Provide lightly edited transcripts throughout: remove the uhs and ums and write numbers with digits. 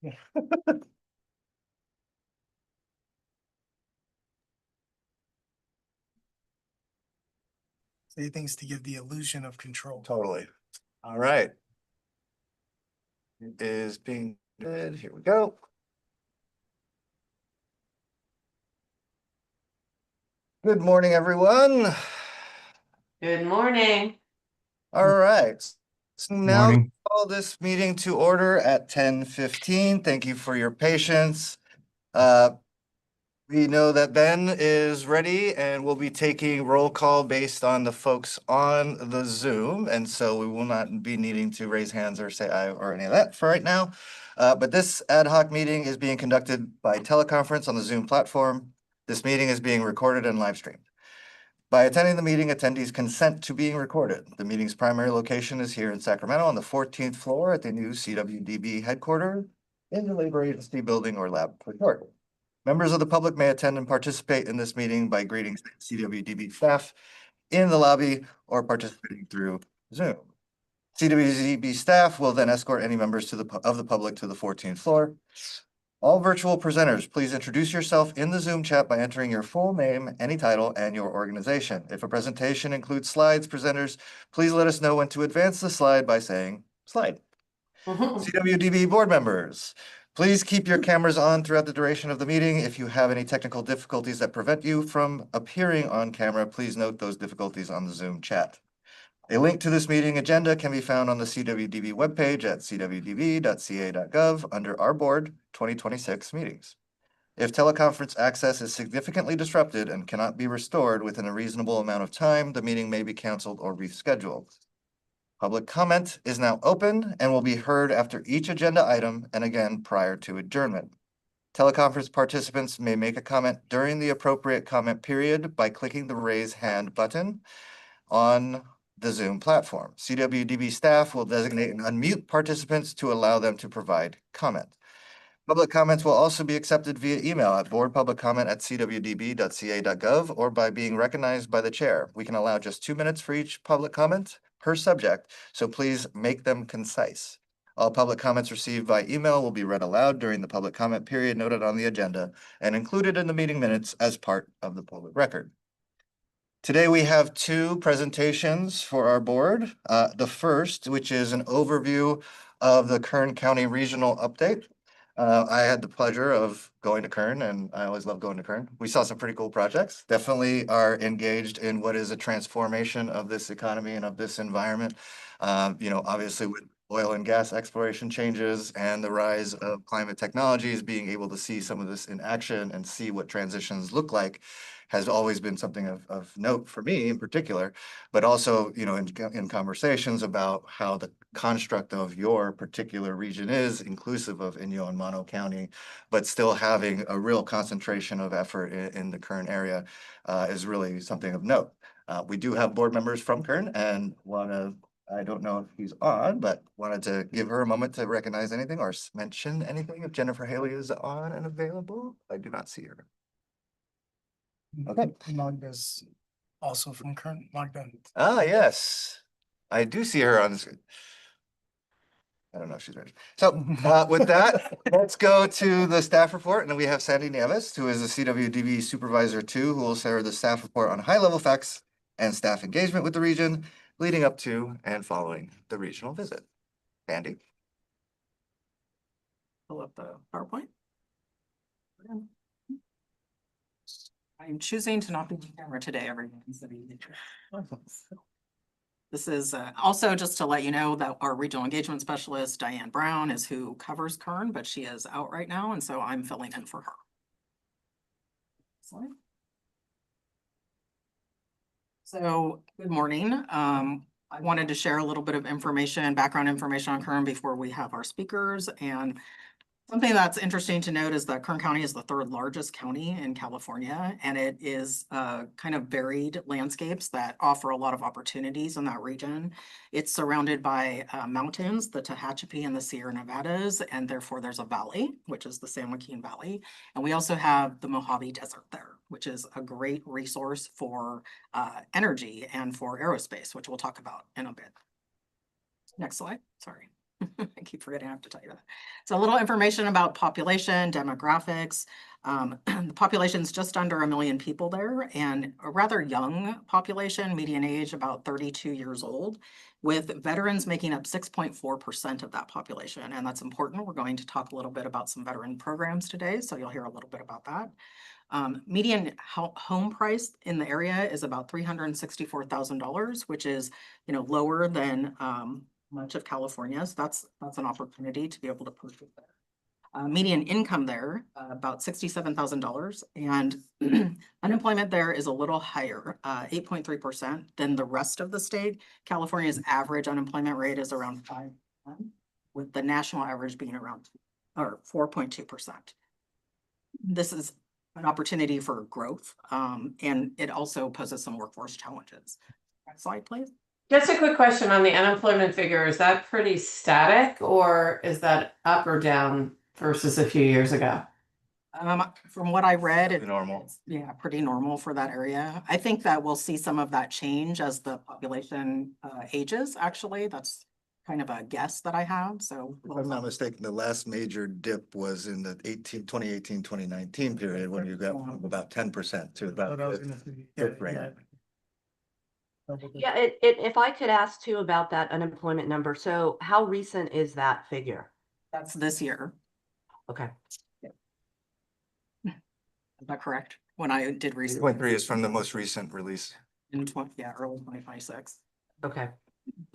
Say things to give the illusion of control. Totally. All right. It is being good. Here we go. Good morning, everyone. Good morning. All right. So now Morning. call this meeting to order at 10:15. Thank you for your patience. We know that Ben is ready and we'll be taking roll call based on the folks on the Zoom. And so we will not be needing to raise hands or say aye or any of that for right now. But this ad hoc meeting is being conducted by teleconference on the Zoom platform. This meeting is being recorded and live streamed. By attending the meeting, attendees consent to being recorded. The meeting's primary location is here in Sacramento on the 14th floor at the new CWDB headquarters in the Labor Agency Building or Lab for short. Members of the public may attend and participate in this meeting by greeting CWDB staff in the lobby or participating through Zoom. CWDB staff will then escort any members of the public to the 14th floor. All virtual presenters, please introduce yourself in the Zoom chat by entering your full name, any title, and your organization. If a presentation includes slides, presenters, please let us know when to advance the slide by saying slide. CWDB board members, please keep your cameras on throughout the duration of the meeting. If you have any technical difficulties that prevent you from appearing on camera, please note those difficulties on the Zoom chat. A link to this meeting agenda can be found on the CWDB webpage at cwdb.ca.gov under our board 2026 meetings. If teleconference access is significantly disrupted and cannot be restored within a reasonable amount of time, the meeting may be canceled or rescheduled. Public comment is now open and will be heard after each agenda item and again prior to adjournment. Teleconference participants may make a comment during the appropriate comment period by clicking the raise hand button on the Zoom platform. CWDB staff will designate and unmute participants to allow them to provide comment. Public comments will also be accepted via email at boardpubliccomment@cwdb.ca.gov or by being recognized by the chair. We can allow just 2 minutes for each public comment per subject, so please make them concise. All public comments received by email will be read aloud during the public comment period noted on the agenda and included in the meeting minutes as part of the public record. Today, we have 2 presentations for our board. The first, which is an overview of the Kern County Regional Update. I had the pleasure of going to Kern, and I always love going to Kern. We saw some pretty cool projects, definitely are engaged in what is a transformation of this economy and of this environment. Obviously with oil and gas exploration changes and the rise of climate technologies, being able to see some of this in action and see what transitions look like has always been something of note for me in particular, but also, in conversations about how the construct of your particular region is inclusive of Inyo and Mono County, but still having a real concentration of effort in the Kern area is really something of note. We do have board members from Kern and I don't know if he's on, but wanted to give her a moment to recognize anything or mention anything if Jennifer Haley is on and available. I do not see her. Okay. Magda's also from Kern. Magda. Ah, yes. I do see her on the screen. I don't know if she's ready. So with that, let's go to the staff report. And then we have Sandy Nieves, who is the CWDB Supervisor 2, who will share the staff report on high-level facts and staff engagement with the region leading up to and following the regional visit. Sandy. Pull up the PowerPoint. I'm choosing to not be on camera today, everyone. This is also just to let you know that our regional engagement specialist, Diane Brown, is who covers Kern, but she is out right now, and so I'm filling in for her. So, good morning. I wanted to share a little bit of background information on Kern before we have our speakers. And something that's interesting to note is that Kern County is the 3rd largest county in California, and it is kind of varied landscapes that offer a lot of opportunities in that region. It's surrounded by mountains, the Tehachapi and the Sierra Nevadas, and therefore there's a valley, which is the San Joaquin Valley. And we also have the Mojave Desert there, which is a great resource for energy and for aerospace, which we'll talk about in a bit. Next slide, sorry. I keep forgetting I have to tell you that. So a little information about population, demographics. The population's just under 1 million people there and a rather young population, median age about 32 years old, with veterans making up 6.4% of that population. And that's important. We're going to talk a little bit about some veteran programs today, so you'll hear a little bit about that. Median home price in the area is about $364,000, which is, lower than much of California. So that's an opportunity to be able to purchase there. Median income there, about $67,000, and unemployment there is a little higher, 8.3% than the rest of the state. California's average unemployment rate is around 5%, with the national average being around 4.2%. This is an opportunity for growth, and it also poses some workforce challenges. Next slide, please. Just a quick question on the unemployment figure. Is that pretty static or is that up or down versus a few years ago? From what I read, Pretty normal. yeah, pretty normal for that area. I think that we'll see some of that change as the population ages, actually. That's kind of a guess that I have, so. If I'm not mistaken, the last major dip was in the 2018-2019 period when you got from about 10% to about. What I was gonna say, fifth grade. Yeah, if I could ask too about that unemployment number. So how recent is that figure? That's this year. Okay. Is that correct? When I did research 8.3 is from the most recent release. in early 2026. Okay.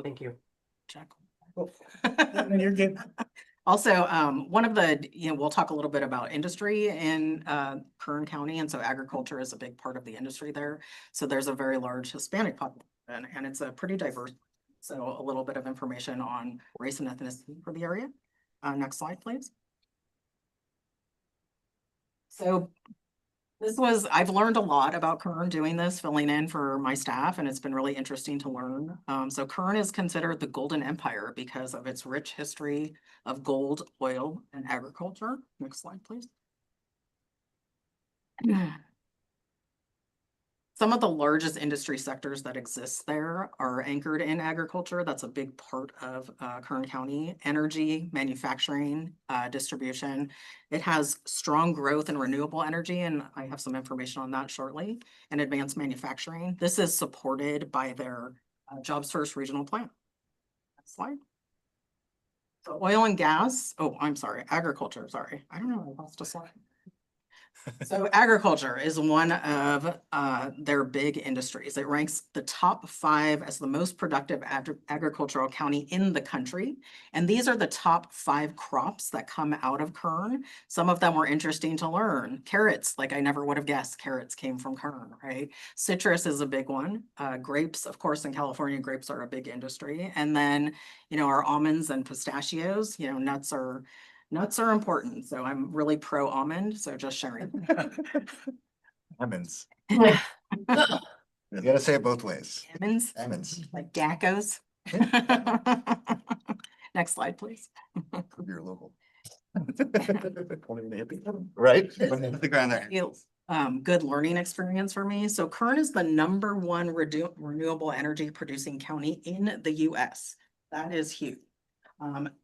Thank you. Check. No, you're good. Also, one of the, we'll talk a little bit about industry in Kern County, and so agriculture is a big part of the industry there. So there's a very large Hispanic population, and it's a pretty diverse. So a little bit of information on race and ethnicity for the area. Next slide, please. So I've learned a lot about Kern doing this, filling in for my staff, and it's been really interesting to learn. So Kern is considered the Golden Empire because of its rich history of gold, oil, and agriculture. Next slide, please. Some of the largest industry sectors that exist there are anchored in agriculture. That's a big part of Kern County. Energy, manufacturing, distribution. It has strong growth in renewable energy, and I have some information on that shortly, and advanced manufacturing. This is supported by their Jobs First regional plan. Next slide. So oil and gas, agriculture, sorry. I don't know, I lost a slide. So agriculture is one of their big industries. It ranks the top 5 as the most productive agricultural county in the country. And these are the top 5 crops that come out of Kern. Some of them were interesting to learn. Carrots, like I never would have guessed carrots came from Kern, right? Citrus is a big one. Grapes, of course, in California, grapes are a big industry. And then, our almonds and pistachios, nuts are important, so I'm really pro almond, so just sharing. Almonds. You gotta say it both ways. Almonds, Almonds. like Daccos. Next slide, please. Could be your local. Right? Hit the ground there. Good learning experience for me. So Kern is the #1 renewable energy producing county in the US. That is huge.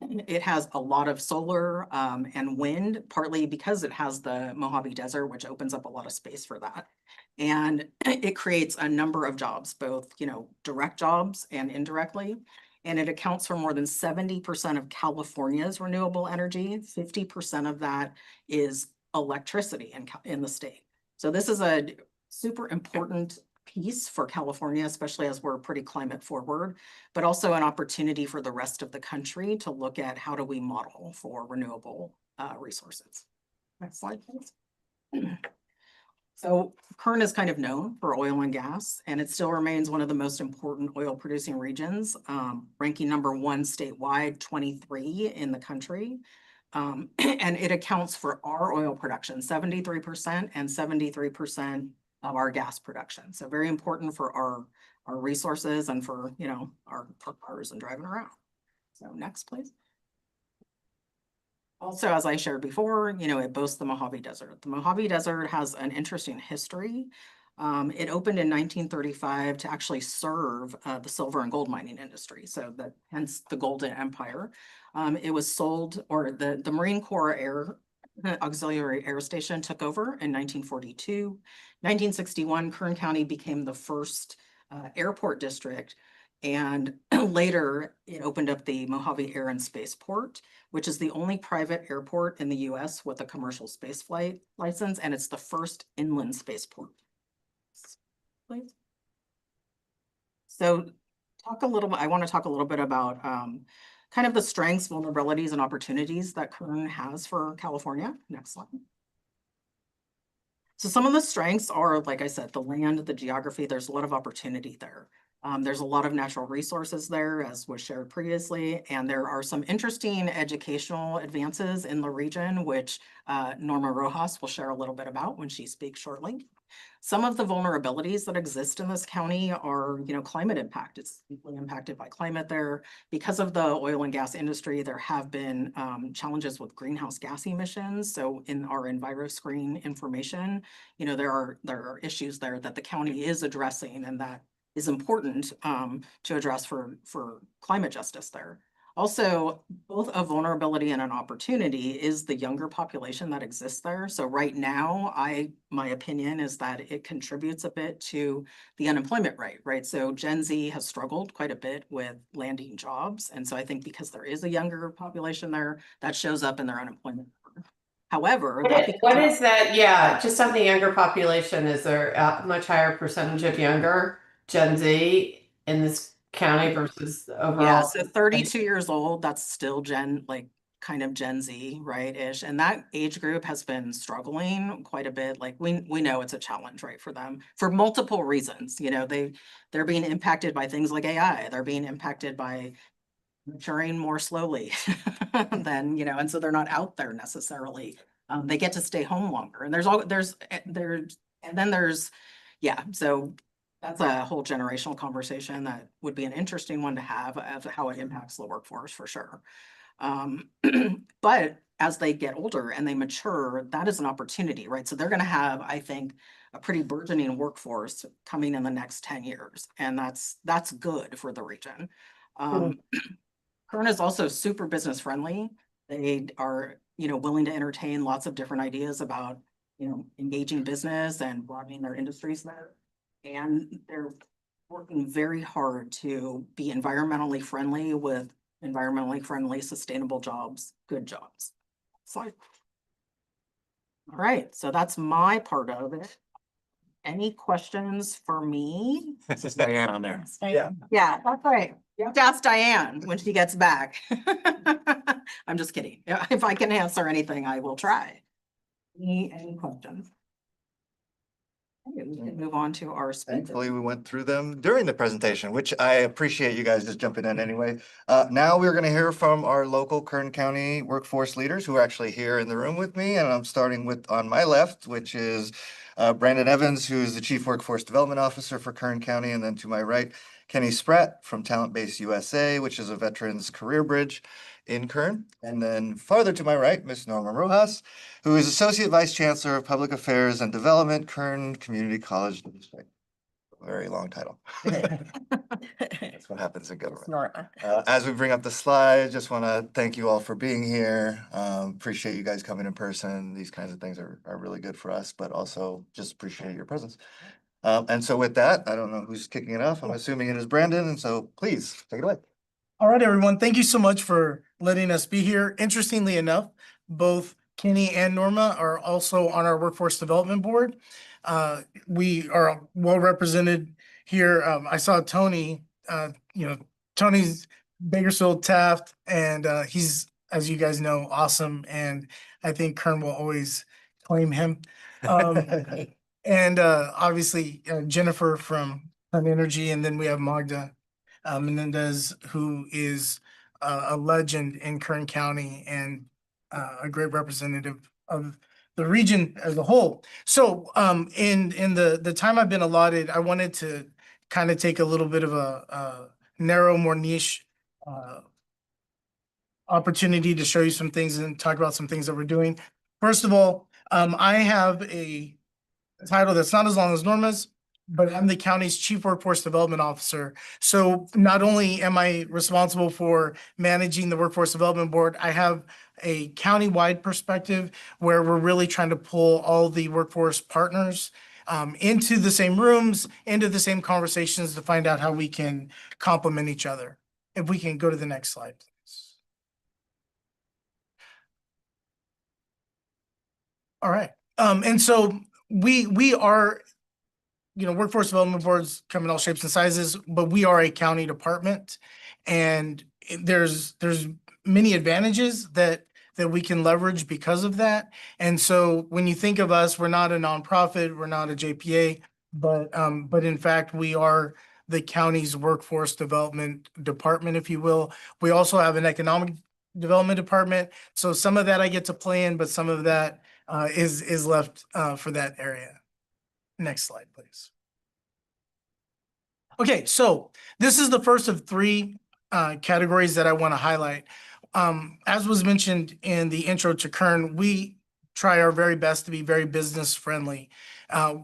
It has a lot of solar and wind, partly because it has the Mojave Desert, which opens up a lot of space for that. And it creates a number of jobs, both, direct jobs and indirectly. And it accounts for more than 70% of California's renewable energy. 50% of that is electricity in the state. So this is a super important piece for California, especially as we're pretty climate forward, but also an opportunity for the rest of the country to look at how do we model for renewable resources. Next slide, please. So Kern is kind of known for oil and gas, and it still remains one of the most important oil producing regions, ranking #1 statewide, 23 in the country. And it accounts for our oil production, 73% and 73% of our gas production. So very important for our resources and for, our cars and driving around. So next, please. Also, as I shared before, it boasts the Mojave Desert. The Mojave Desert has an interesting history. It opened in 1935 to actually serve the silver and gold mining industry, so that hence the Golden Empire. It was sold, or the Marine Corps Air Auxiliary Air Station took over in 1942. 1961, Kern County became the first airport district, and later it opened up the Mojave Air and Spaceport, which is the only private airport in the US with a commercial spaceflight license, and it's the first inland spaceport. Please. So I want to talk a little bit about kind of the strengths, vulnerabilities, and opportunities that Kern has for California. Next slide. So some of the strengths are, like I said, the land, the geography, there's a lot of opportunity there. There's a lot of natural resources there, as was shared previously, and there are some interesting educational advances in the region, which Norma Rojas will share a little bit about when she speaks shortly. Some of the vulnerabilities that exist in this county are, climate impact. It's deeply impacted by climate there. Because of the oil and gas industry, there have been challenges with greenhouse gas emissions. So in our EnviroScreen information, there are issues there that the county is addressing, and that is important to address for climate justice there. Also, both a vulnerability and an opportunity is the younger population that exists there. So right now, my opinion is that it contributes a bit to the unemployment rate, right? So Gen Z has struggled quite a bit with landing jobs. And so I think because there is a younger population there, that shows up in their unemployment. However, what is that? Yeah, just on the younger population, is there a much higher percentage of younger Gen Z in this county versus overall? Yeah, so 32 years old, that's still kind of Gen Z, right, ish. And that age group has been struggling quite a bit. Like we know it's a challenge, right, for them for multiple reasons. They're being impacted by things like AI. They're being impacted by maturing more slowly than, and so they're not out there necessarily. They get to stay home longer. And so that's a whole generational conversation that would be an interesting one to have of how it impacts the workforce for sure. But as they get older and they mature, that is an opportunity, right? So they're going to have, I think, a pretty burgeoning workforce coming in the next 10 years. And that's good for the region. Kern is also super business friendly. They are, willing to entertain lots of different ideas about, engaging business and broadening their industries there. And they're working very hard to be environmentally friendly with environmentally friendly, sustainable jobs, good jobs. Slide. All right, so that's my part of it. Any questions for me? This is Diane on there. Yeah, that's right. You have to ask Diane when she gets back. I'm just kidding. If I can answer anything, I will try. Any questions? Okay, we can move on to our speaker. Thankfully, we went through them during the presentation, which I appreciate you guys just jumping in anyway. Now we're going to hear from our local Kern County workforce leaders who are actually here in the room with me. And I'm starting with on my left, which is Brandon Evans, who is the Chief Workforce Development Officer for Kern County. And then to my right, Kenny Spratt from Talent Base USA, which is a veterans career bridge in Kern. And then farther to my right, Ms. Norma Rojas, who is Associate Vice Chancellor of Public Affairs and Development, Kern Community College District. A very long title. That's what happens in government. As we bring up the slides, just want to thank you all for being here. Appreciate you guys coming in person. These kinds of things are really good for us, but also just appreciate your presence. And so with that, I don't know who's kicking it off. I'm assuming it is Brandon. And so please take it away. All right, everyone. Thank you so much for letting us be here. Interestingly enough, both Kenny and Norma are also on our workforce development board. We are well represented here. I saw Tony, Tony's Bakersfield Taft, and he's, as you guys know, awesome. And I think Kern will always claim him. And obviously Jennifer from Kern Energy, and then we have Magda Menendez, who is a legend in Kern County and a great representative of the region as a whole. So in the time I've been allotted, I wanted to kind of take a little bit of a narrow, more niche opportunity to show you some things and talk about some things that we're doing. First of all, I have a title that's not as long as Norma's, but I'm the county's Chief Workforce Development Officer. So not only am I responsible for managing the Workforce Development Board, I have a county-wide perspective where we're really trying to pull all the workforce partners into the same rooms, into the same conversations to find out how we can complement each other. If we can go to the next slide, please. All right. And so we are, workforce development boards come in all shapes and sizes, but we are a county department. And there's many advantages that we can leverage because of that. And so when you think of us, we're not a nonprofit, we're not a JPA, but in fact, we are the county's workforce development department, if you will. We also have an economic development department. So some of that I get to play in, but some of that is left for that area. Next slide, please. Okay, so this is the first of three categories that I want to highlight. As was mentioned in the intro to Kern, we try our very best to be very business friendly.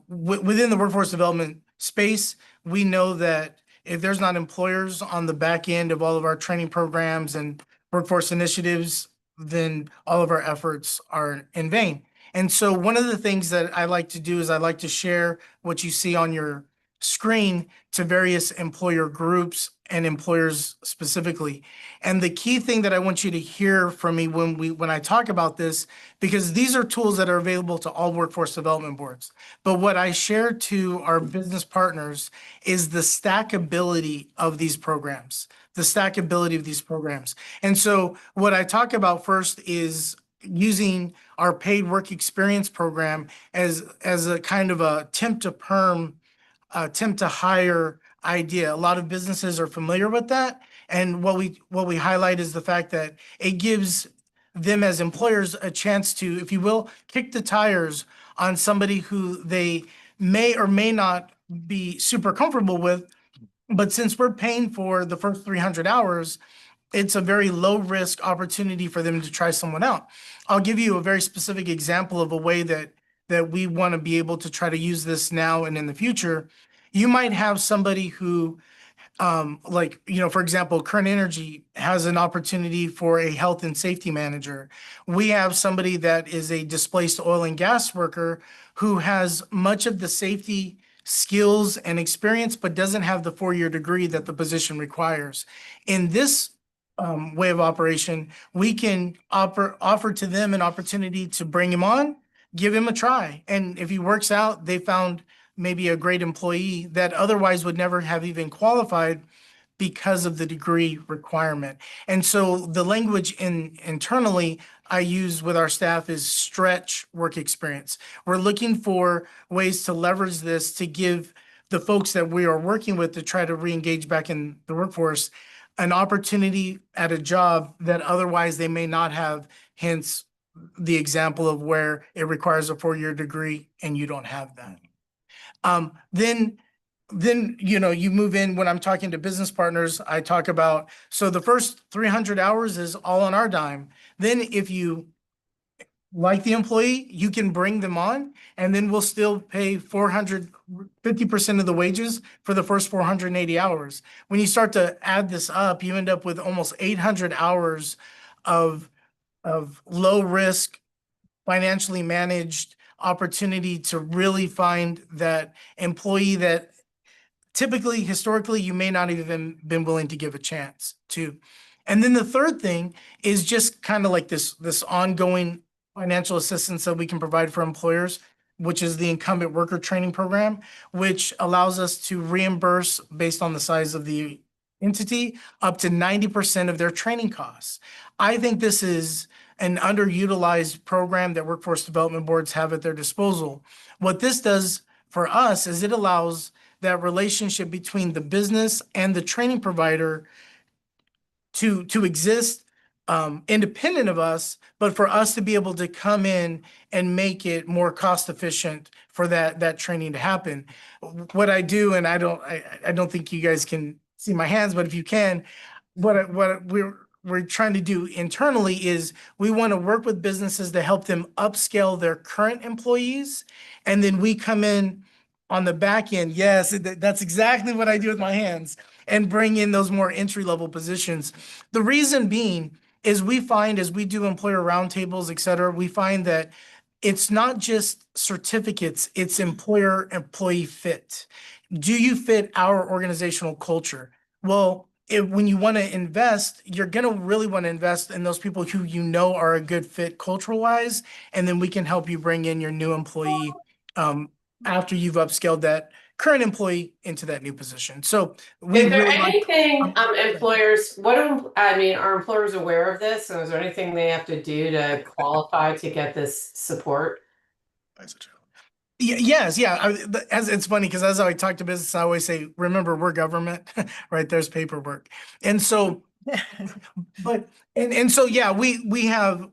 Within the workforce development space, we know that if there's not employers on the back end of all of our training programs and workforce initiatives, then all of our efforts are in vain. And so one of the things that I like to do is I like to share what you see on your screen to various employer groups and employers specifically. And the key thing that I want you to hear from me when I talk about this, because these are tools that are available to all workforce development boards. But what I share to our business partners is the stackability of these programs, And so what I talk about first is using our paid work experience program as a kind of a temp to perm, temp to hire idea. A lot of businesses are familiar with that. And what we highlight is the fact that it gives them as employers a chance to, if you will, kick the tires on somebody who they may or may not be super comfortable with. But since we're paying for the first 300 hours, it's a very low risk opportunity for them to try someone out. I'll give you a very specific example of a way that we want to be able to try to use this now and in the future. You might have somebody who, for example, Kern Energy has an opportunity for a health and safety manager. We have somebody that is a displaced oil and gas worker who has much of the safety skills and experience, but doesn't have the 4-year degree that the position requires. In this way of operation, we can offer to them an opportunity to bring him on, give him a try. And if he works out, they found maybe a great employee that otherwise would never have even qualified because of the degree requirement. And so the language internally I use with our staff is stretch work experience. We're looking for ways to leverage this to give the folks that we are working with to try to re-engage back in the workforce an opportunity at a job that otherwise they may not have, hence the example of where it requires a 4-year degree and you don't have that. Then you move in. When I'm talking to business partners, I talk about, so the first 300 hours is all on our dime. Then if you like the employee, you can bring them on, and then we'll still pay 50% of the wages for the first 480 hours. When you start to add this up, you end up with almost 800 hours of low risk, financially managed opportunity to really find that employee that typically, historically, you may not even been willing to give a chance to. And then the third thing is just kind of like this ongoing financial assistance that we can provide for employers, which is the incumbent worker training program, which allows us to reimburse based on the size of the entity up to 90% of their training costs. I think this is an underutilized program that workforce development boards have at their disposal. What this does for us is it allows that relationship between the business and the training provider to exist independent of us, but for us to be able to come in and make it more cost efficient for that training to happen. What I do, and I don't think you guys can see my hands, but if you can, what we're trying to do internally is we want to work with businesses to help them upscale their current employees. And then we come in on the back end. Yes, that's exactly what I do with my hands, and bring in those more entry level positions. The reason being is we find as we do employer roundtables, et cetera, we find that it's not just certificates, it's employer employee fit. Do you fit our organizational culture? Well, when you want to invest, you're going to really want to invest in those people who you know are a good fit cultural wise, and then we can help you bring in your new employee after you've upscaled that current employee into that new position. So we Is there really like. anything, employers, are employers aware of this? So is there anything they have to do to qualify to get this support? Yes, yeah. As it's funny because as I talk to business, I always say, remember, we're government, right? There's paperwork. And so, so yeah, we have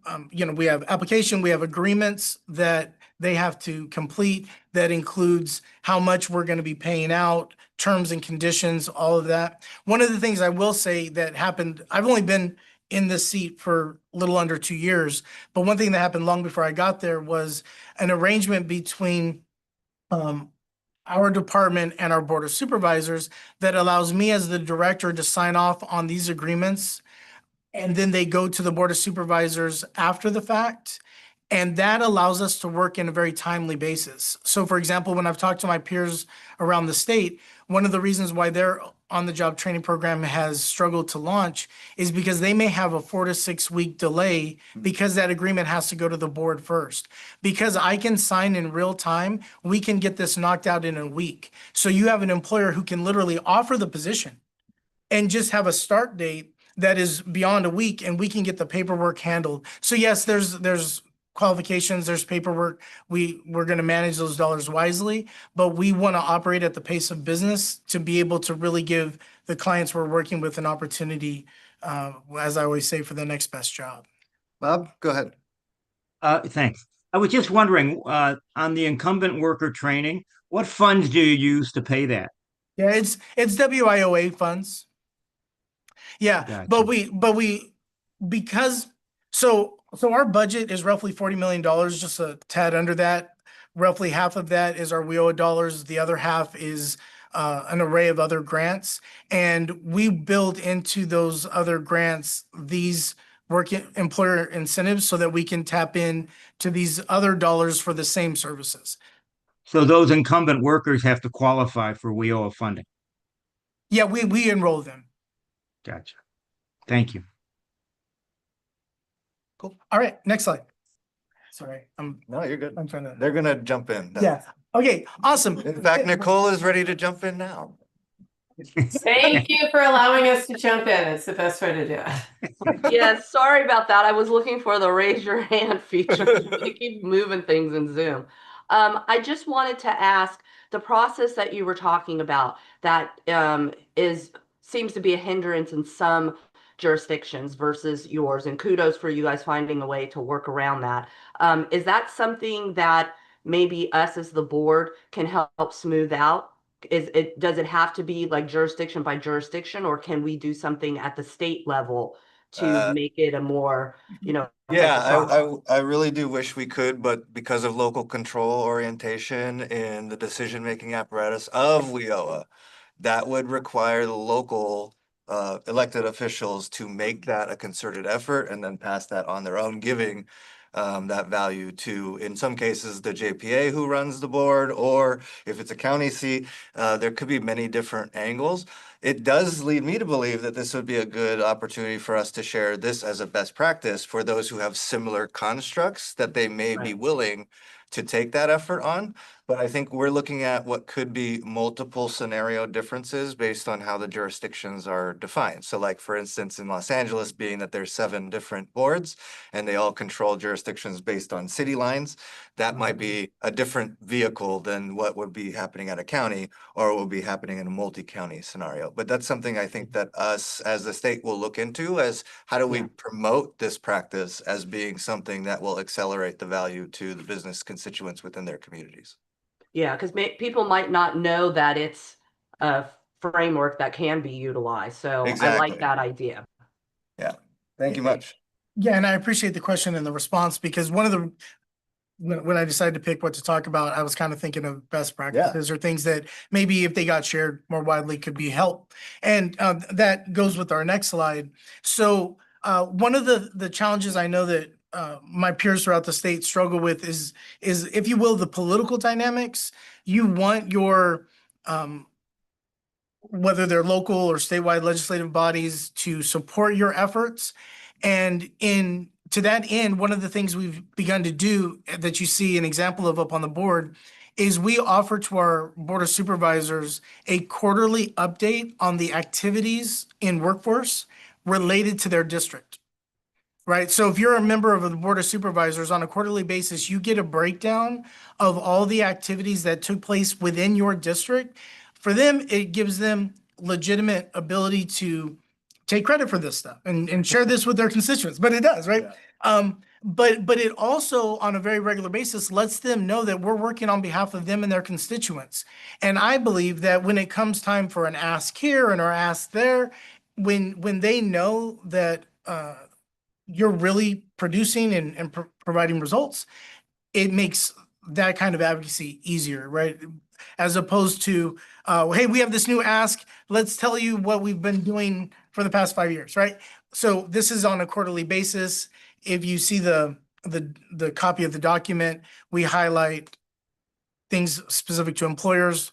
we have application, we have agreements that they have to complete that includes how much we're going to be paying out, terms and conditions, all of that. One of the things I will say that happened, I've only been in this seat for a little under 2 years, but one thing that happened long before I got there was an arrangement between our department and our board of supervisors that allows me as the director to sign off on these agreements. And then they go to the board of supervisors after the fact. And that allows us to work in a very timely basis. So for example, when I've talked to my peers around the state, one of the reasons why their on-the-job training program has struggled to launch is because they may have a 4 to 6 week delay because that agreement has to go to the board first. Because I can sign in real time, we can get this knocked out in a week. So you have an employer who can literally offer the position and just have a start date that is beyond a week, and we can get the paperwork handled. So yes, there's qualifications, there's paperwork. We're going to manage those dollars wisely, but we want to operate at the pace of business to be able to really give the clients we're working with an opportunity, as I always say, for the next best job. Bob, go ahead. Thanks. I was just wondering, on the incumbent worker training, what funds do you use to pay that? Yeah, it's WIOA funds. Yeah, Gotcha. because so our budget is roughly $40 million, just a tad under that. Roughly half of that is our WIOA dollars. The other half is an array of other grants. And we build into those other grants these employer incentives so that we can tap in to these other dollars for the same services. So those incumbent workers have to qualify for WIOA funding. Yeah, we enroll them. Gotcha. Thank you. Cool. All right, next slide. Sorry, No, you're good. I'm trying to. They're gonna jump in. Yeah. Okay, awesome. In fact, Nicole is ready to jump in now. Thank you for allowing us to jump in. It's the best way to do it. Yeah, sorry about that. I was looking for the raise your hand feature. They keep moving things in Zoom. I just wanted to ask, the process that you were talking about that seems to be a hindrance in some jurisdictions versus yours, and kudos for you guys finding a way to work around that. Is that something that maybe us as the board can help smooth out? Does it have to be like jurisdiction by jurisdiction, or can we do something at the state level to make it a more, Yeah, I really do wish we could, but because of local control orientation in the decision-making apparatus of WIOA, that would require the local elected officials to make that a concerted effort and then pass that on their own, giving that value to, in some cases, the JPA who runs the board, or if it's a county seat, there could be many different angles. It does lead me to believe that this would be a good opportunity for us to share this as a best practice for those who have similar constructs that they may be willing to take that effort on. But I think we're looking at what could be multiple scenario differences based on how the jurisdictions are defined. So like, for instance, in Los Angeles, being that there's 7 different boards and they all control jurisdictions based on city lines, that might be a different vehicle than what would be happening at a county or will be happening in a multi-county scenario. But that's something I think that us as the state will look into, as how do we promote this practice as being something that will accelerate the value to the business constituents within their communities. Yeah, because people might not know that it's a framework that can be utilized. So I like that idea. Yeah. Thank you much. Yeah, and I appreciate the question and the response because one of the, when I decided to pick what to talk about, I was kind of thinking of best practices or things that maybe if they got shared more widely could be helped. And that goes with our next slide. So one of the challenges I know that my peers throughout the state struggle with is if you will, the political dynamics. You want your whether they're local or statewide legislative bodies to support your efforts. And to that end, one of the things we've begun to do that you see an example of up on the board is we offer to our Board of Supervisors a quarterly update on the activities in workforce related to their district. Right. So if you're a member of the Board of Supervisors on a quarterly basis, you get a breakdown of all the activities that took place within your district. For them, it gives them legitimate ability to take credit for this stuff and share this with their constituents, but it does, right? But it also, on a very regular basis, lets them know that we're working on behalf of them and their constituents. And I believe that when it comes time for an ask here and or ask there, when they know that you're really producing and providing results, it makes that kind of advocacy easier, right? As opposed to, hey, we have this new ask, let's tell you what we've been doing for the past 5 years, right? So this is on a quarterly basis. If you see the copy of the document, we highlight things specific to employers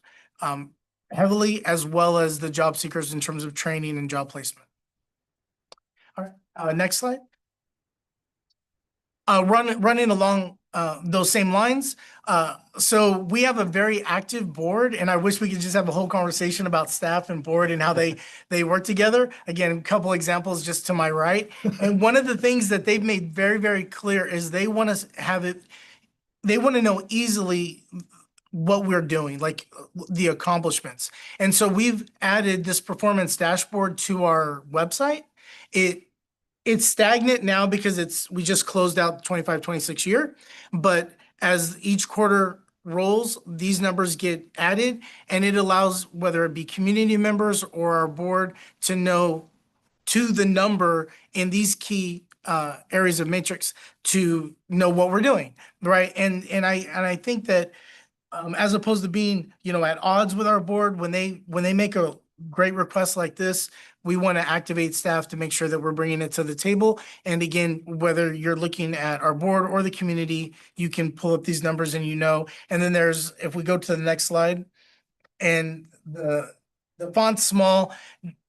heavily, as well as the job seekers in terms of training and job placement. All right, next slide. Running along those same lines. So we have a very active board, and I wish we could just have a whole conversation about staff and board and how they work together. Again, a couple examples just to my right. And one of the things that they've made very, very clear is they want to know easily what we're doing, like the accomplishments. And so we've added this performance dashboard to our website. It's stagnant now because we just closed out the 25-26 year, but as each quarter rolls, these numbers get added, and it allows whether it be community members or our board to know to the number in these key areas of matrix to know what we're doing, right? And I think that as opposed to being at odds with our board, when they make a great request like this, we want to activate staff to make sure that we're bringing it to the table. And again, whether you're looking at our board or the community, you can pull up these numbers and and then if we go to the next slide, and the font's small,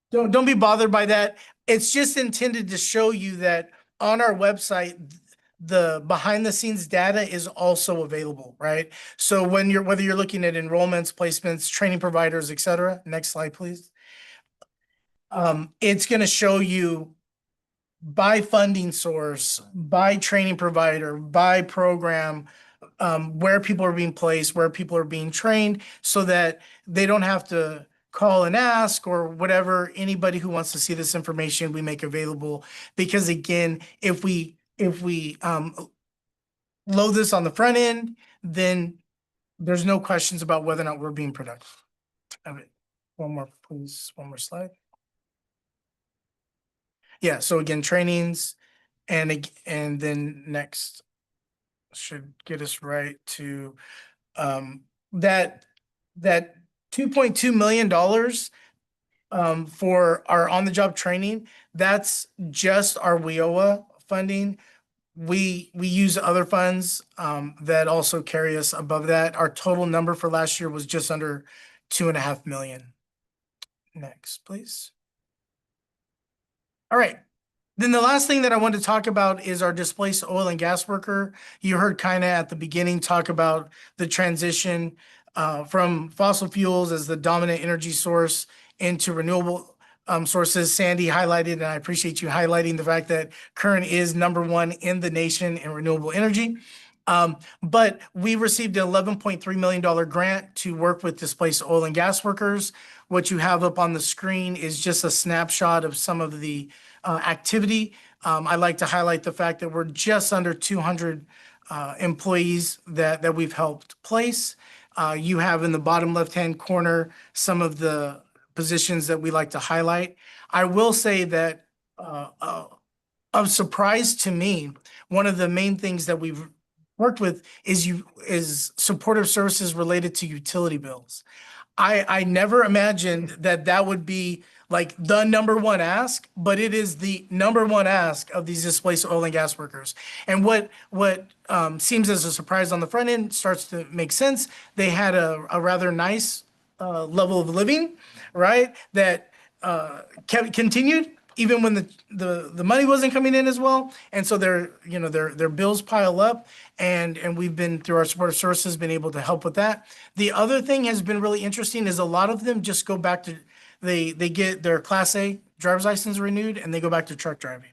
don't be bothered by that. It's just intended to show you that on our website, the behind the scenes data is also available, right? So whether you're looking at enrollments, placements, training providers, et cetera. Next slide, please. It's going to show you by funding source, by training provider, by program, where people are being placed, where people are being trained, so that they don't have to call and ask or whatever. Anybody who wants to see this information, we make available. Because again, if we load this on the front end, then there's no questions about whether or not we're being productive. One more, please. One more slide. Yeah, so again, trainings, and then next should get us right to that $2.2 million for our on-the-job training. That's just our WIOA funding. We use other funds that also carry us above that. Our total number for last year was just under $2.5 million. Next, please. All right. Then the last thing that I want to talk about is our displaced oil and gas worker. You heard kind of at the beginning talk about the transition from fossil fuels as the dominant energy source into renewable sources. Sandy highlighted, and I appreciate you highlighting the fact that Kern is #1 in the nation in renewable energy. But we received an $11.3 million grant to work with displaced oil and gas workers. What you have up on the screen is just a snapshot of some of the activity. I like to highlight the fact that we're just under 200 employees that we've helped place. You have in the bottom left-hand corner some of the positions that we like to highlight. I will say that of surprise to me, one of the main things that we've worked with is supportive services related to utility bills. I never imagined that that would be like the number one ask, but it is the number one ask of these displaced oil and gas workers. And what seems as a surprise on the front end starts to make sense. They had a rather nice level of living, right? That continued even when the money wasn't coming in as well. And so their bills pile up, and we've been, through our supportive services, been able to help with that. The other thing has been really interesting is a lot of them just go back to, they get their Class A driver's license renewed and they go back to truck driving.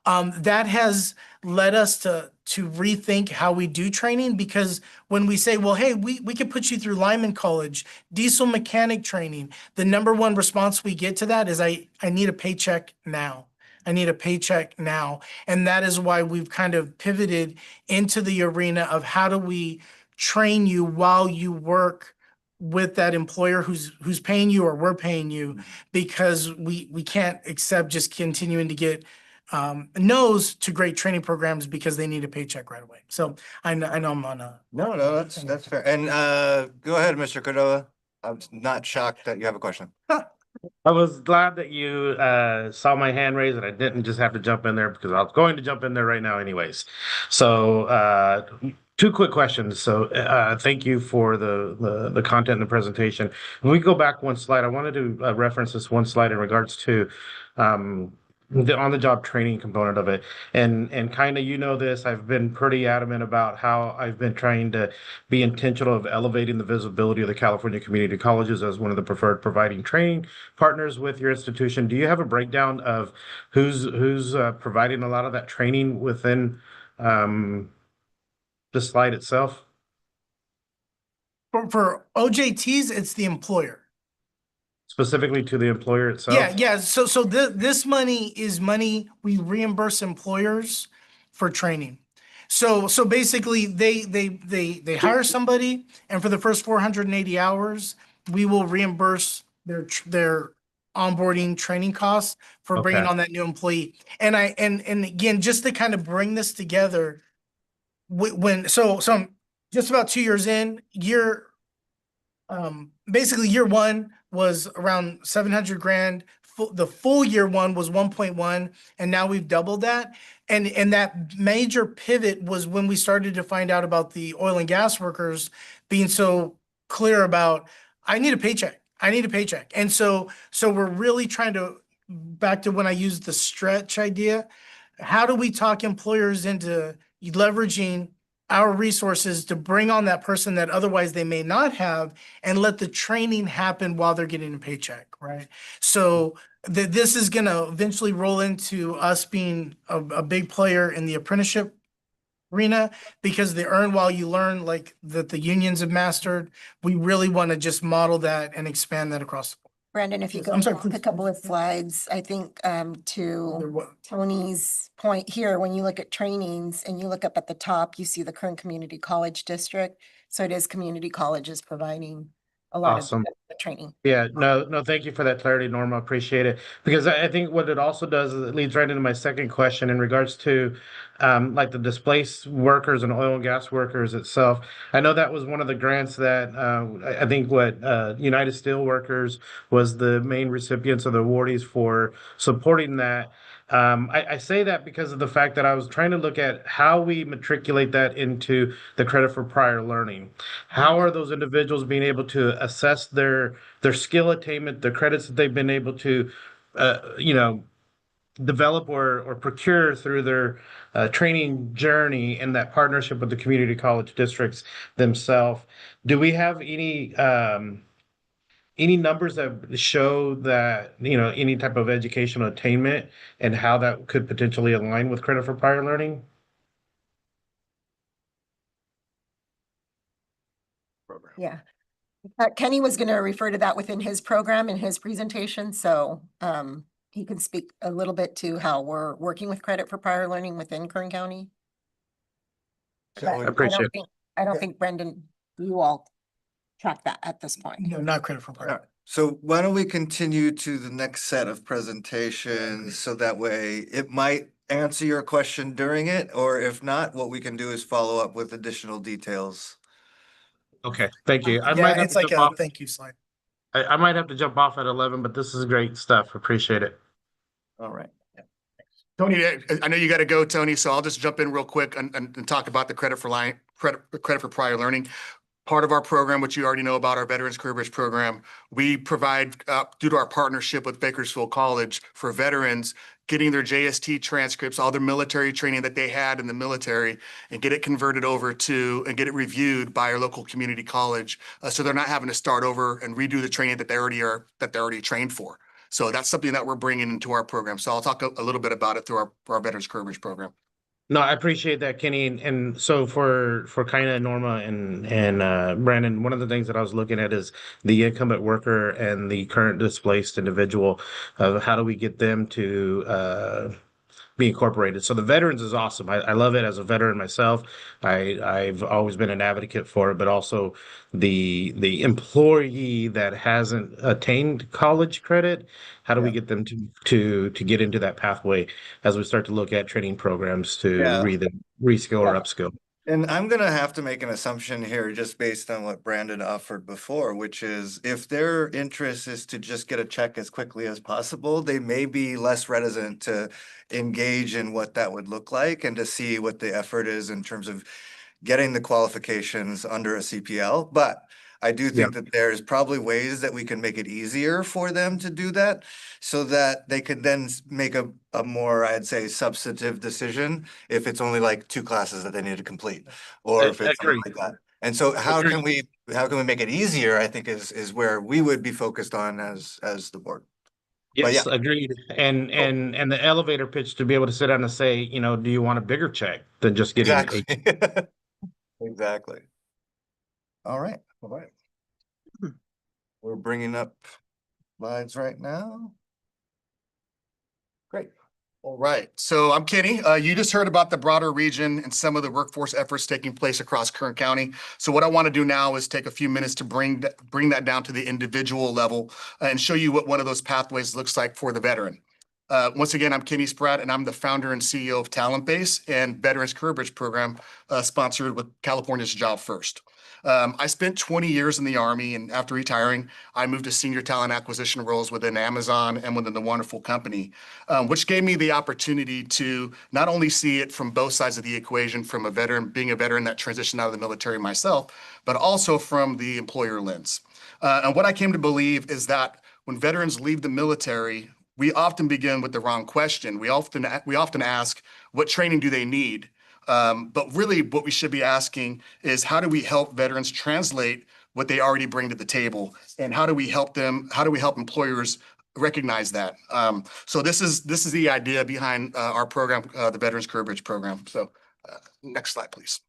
That has led us to rethink how we do training, because when we say, well, hey, we can put you through lineman college, diesel mechanic training, the number one response we get to that is I need a paycheck now. I need a paycheck now. And that is why we've kind of pivoted into the arena of how do we train you while you work with that employer who's paying you or we're paying you, because we can't accept just continuing to get no's to great training programs because they need a paycheck right away. So I know I'm on a. No, that's fair. And go ahead, Mr. Cordova. I'm not shocked that you have a question. I was glad that you saw my hand raised and I didn't just have to jump in there, because I was going to jump in there right now anyways. So two quick questions. So thank you for the content and the presentation. When we go back one slide, I wanted to reference this one slide in regards to the on-the-job training component of it. And kind of, you know this, I've been pretty adamant about how I've been trying to be intentional of elevating the visibility of the California community colleges as one of the preferred providing training partners with your institution. Do you have a breakdown of who's providing a lot of that training within the slide itself? For OJTs, it's the employer. Specifically to the employer itself? Yeah. So this money is money we reimburse employers for training. So basically they hire somebody, and for the first 480 hours, we will reimburse their onboarding training costs for bringing Okay. on that new employee. And again, just to kind of bring this together, so I'm just about 2 years in, basically year one was around 700 grand. The full year one was 1.1, and now we've doubled that. And that major pivot was when we started to find out about the oil and gas workers being so clear about, I need a paycheck. I need a paycheck. And so we're really trying to, back to when I used the stretch idea, how do we talk employers into leveraging our resources to bring on that person that otherwise they may not have, and let the training happen while they're getting a paycheck, right? So this is going to eventually roll into us being a big player in the apprenticeship arena, because the earn while you learn, like that the unions have mastered. We really want to just model that and expand that across the board. Brandon, if you go I'm sorry, back please. a couple of slides, I think to Tony's point here, when you look at trainings and you look up at the top, you see the Kern Community College District. So it is community colleges providing a lot Awesome. of training. Yeah, no, thank you for that clarity, Norma. Appreciate it. Because I think what it also does is it leads right into my second question in regards to like the displaced workers and oil and gas workers itself. I know that was one of the grants that I think United Steelworkers was the main recipients of the awardees for supporting that. I say that because of the fact that I was trying to look at how we matriculate that into the credit for prior learning. How are those individuals being able to assess their skill attainment, the credits that they've been able to, develop or procure through their training journey and that partnership with the community college districts themselves? Do we have any numbers that show that, any type of educational attainment and how that could potentially align with credit for prior learning? Yeah. Kenny was going to refer to that within his program in his presentation. So he can speak a little bit to how we're working with credit for prior learning within Kern County. But I appreciate it. I don't think Brendan, you all track that at this point. No, not credit for part. Alright, so why don't we continue to the next set of presentations, so that way it might answer your question during it, or if not, what we can do is follow up with additional details. Okay, thank you. I Yeah, might have it's to like jump a off. thank you slide. I might have to jump off at 11, but this is great stuff. Appreciate it. All right. Tony, I know you got to go, Tony, so I'll just jump in real quick and talk about the credit for prior learning. Part of our program, which you already know about, our Veterans Career Bridge program, we provide, due to our partnership with Bakersfield College for veterans, getting their JST transcripts, all their military training that they had in the military, and get it converted over to, and get it reviewed by our local community college. So they're not having to start over and redo the training that they're already trained for. So that's something that we're bringing into our program. So I'll talk a little bit about it through our Veterans Career Bridge program. No, I appreciate that, Kenny. And so for Kaina, Norma, and Brandon, one of the things that I was looking at is the incumbent worker and the current displaced individual. How do we get them to be incorporated? So the veterans is awesome. I love it as a veteran myself. I've always been an advocate for it, but also the employee that hasn't attained college credit, how do we get them to get into that pathway as we start to look at training programs to reskill or upskill? And I'm gonna have to make an assumption here just based on what Brandon offered before, which is if their interest is to just get a check as quickly as possible, they may be less reticent to engage in what that would look like and to see what the effort is in terms of getting the qualifications under a CPL. But I do think that there's probably ways that we can make it easier for them to do that so that they could then make a more, I'd say, substantive decision if it's only like 2 classes that they need to complete, or if it's something like that. And so how can we make it easier, I think is where we would be focused on as the board. Yes, agreed. And the elevator pitch to be able to sit down and say, you know, do you want a bigger check than just getting Exactly. Exactly. All right. We're bringing up slides right now. Great. All right. So I'm Kenny. You just heard about the broader region and some of the workforce efforts taking place across Kern County. So what I want to do now is take a few minutes to bring that down to the individual level and show you what one of those pathways looks like for the veteran. Once again, I'm Kenny Spratt, and I'm the founder and CEO of Talent Base and Veterans Career Bridge program sponsored with California's Job First. I spent 20 years in the Army, and after retiring, I moved to senior talent acquisition roles within Amazon and within the wonderful company, which gave me the opportunity to not only see it from both sides of the equation, from a veteran, being a veteran that transitioned out of the military myself, but also from the employer lens. And what I came to believe is that when veterans leave the military, we often begin with the wrong question. We often ask, what training do they need? But really what we should be asking is, how do we help veterans translate what they already bring to the table? And how do we help employers recognize that? So this is the idea behind our program, the Veterans Career Bridge program. So next slide, please.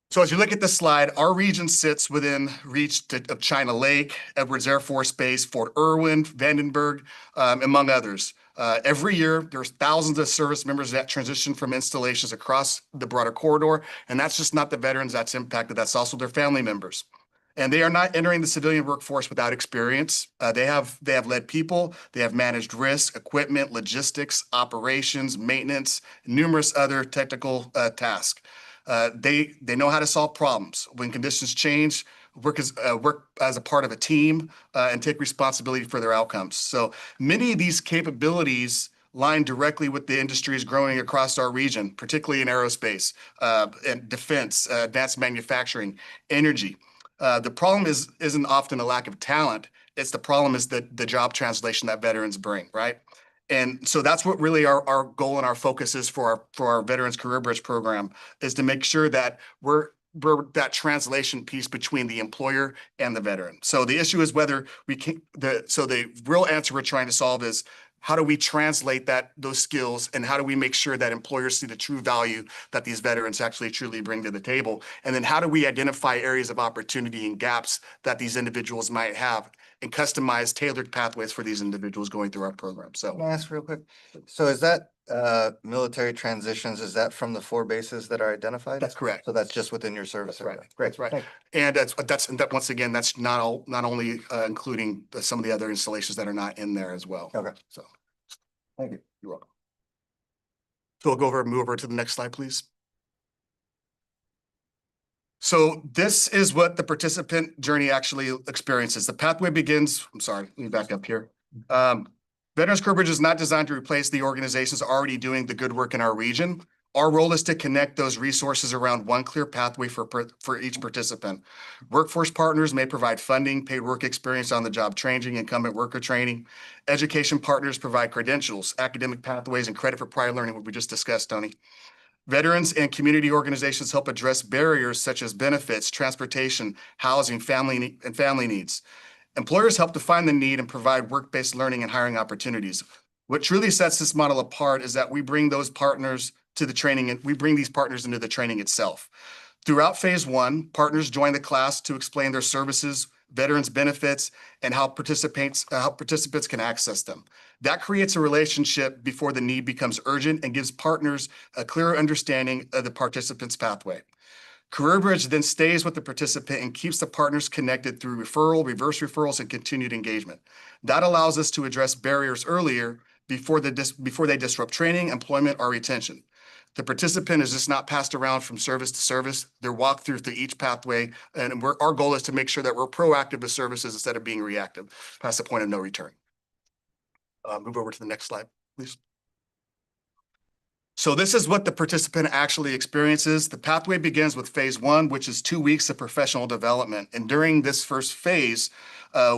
So as you look at this slide, our region sits within reach of China Lake, Edwards Air Force Base, Fort Irwin, Vandenberg, among others. Every year, there's thousands of service members that transition from installations across the broader corridor. And that's just not the veterans that's impacted, that's also their family members. And they are not entering the civilian workforce without experience. They have led people, they have managed risk, equipment, logistics, operations, maintenance, numerous other technical tasks. They know how to solve problems. When conditions change, work as a part of a team and take responsibility for their outcomes. So many of these capabilities line directly with the industries growing across our region, particularly in aerospace and defense, advanced manufacturing, energy. The problem isn't often a lack of talent. It's the problem is the job translation that veterans bring, right? And so that's what really our goal and our focus is for our Veterans Career Bridge program, is to make sure that we're that translation piece between the employer and the veteran. So the issue is whether we can, so the real answer we're trying to solve is, how do we translate those skills, and how do we make sure that employers see the true value that these veterans actually truly bring to the table? And then how do we identify areas of opportunity and gaps that these individuals might have, and customize tailored pathways for these individuals going through our program? So Can I ask real quick? So is that military transitions, is that from the 4 bases that are identified? that's correct. So that's just within your service That's right. area? Great. That's right. Thank And that once again, that's not only including some of the other installations that are not in there as well. Okay. So Thank you. you're welcome. So we'll go over and move over to the next slide, please. So this is what the participant journey actually experiences. The pathway begins, I'm sorry, let me back up here. Veterans Career Bridge is not designed to replace the organizations already doing the good work in our region. Our role is to connect those resources around one clear pathway for each participant. Workforce partners may provide funding, paid work experience on the job training, incumbent worker training. Education partners provide credentials, academic pathways, and credit for prior learning, what we just discussed, Tony. Veterans and community organizations help address barriers such as benefits, transportation, housing, family needs. Employers help define the need and provide work-based learning and hiring opportunities. What truly sets this model apart is that we bring those partners to the training, and we bring these partners into the training itself. Throughout phase one, partners join the class to explain their services, veterans benefits, and how participants can access them. That creates a relationship before the need becomes urgent and gives partners a clearer understanding of the participant's pathway. Career Bridge then stays with the participant and keeps the partners connected through referral, reverse referrals, and continued engagement. That allows us to address barriers earlier before they disrupt training, employment, or retention. The participant is just not passed around from service to service. They're walked through each pathway, and our goal is to make sure that we're proactive with services instead of being reactive, past the point of no return. Move over to the next slide, please. So this is what the participant actually experiences. The pathway begins with phase one, which is 2 weeks of professional development. And during this first phase,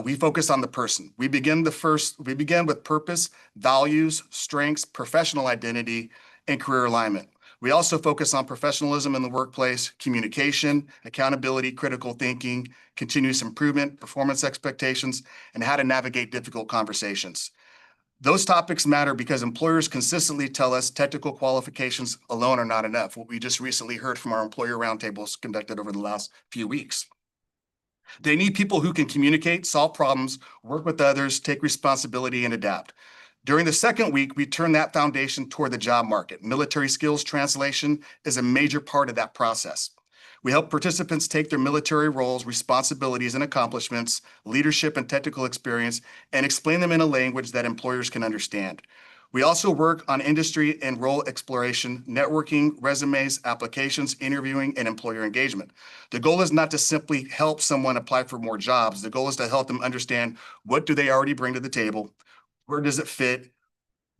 we focus on the person. We begin with purpose, values, strengths, professional identity, and career alignment. We also focus on professionalism in the workplace, communication, accountability, critical thinking, continuous improvement, performance expectations, and how to navigate difficult conversations. Those topics matter because employers consistently tell us technical qualifications alone are not enough, what we just recently heard from our employer roundtables conducted over the last few weeks. They need people who can communicate, solve problems, work with others, take responsibility, and adapt. During the second week, we turn that foundation toward the job market. Military skills translation is a major part of that process. We help participants take their military roles, responsibilities, and accomplishments, leadership and technical experience, and explain them in a language that employers can understand. We also work on industry and role exploration, networking, resumes, applications, interviewing, and employer engagement. The goal is not to simply help someone apply for more jobs. The goal is to help them understand what do they already bring to the table, where does it fit,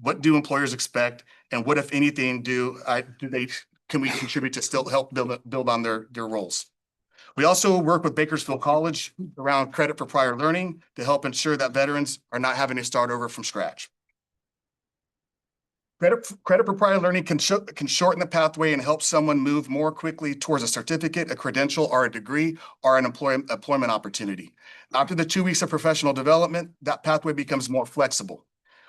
what do employers expect, and what, if anything, can we contribute to still help build on their roles. We also work with Bakersfield College around credit for prior learning to help ensure that veterans are not having to start over from scratch. Credit for prior learning can shorten the pathway and help someone move more quickly towards a certificate, a credential, or a degree, or an employment opportunity. After the 2 weeks of professional development, that pathway becomes more flexible.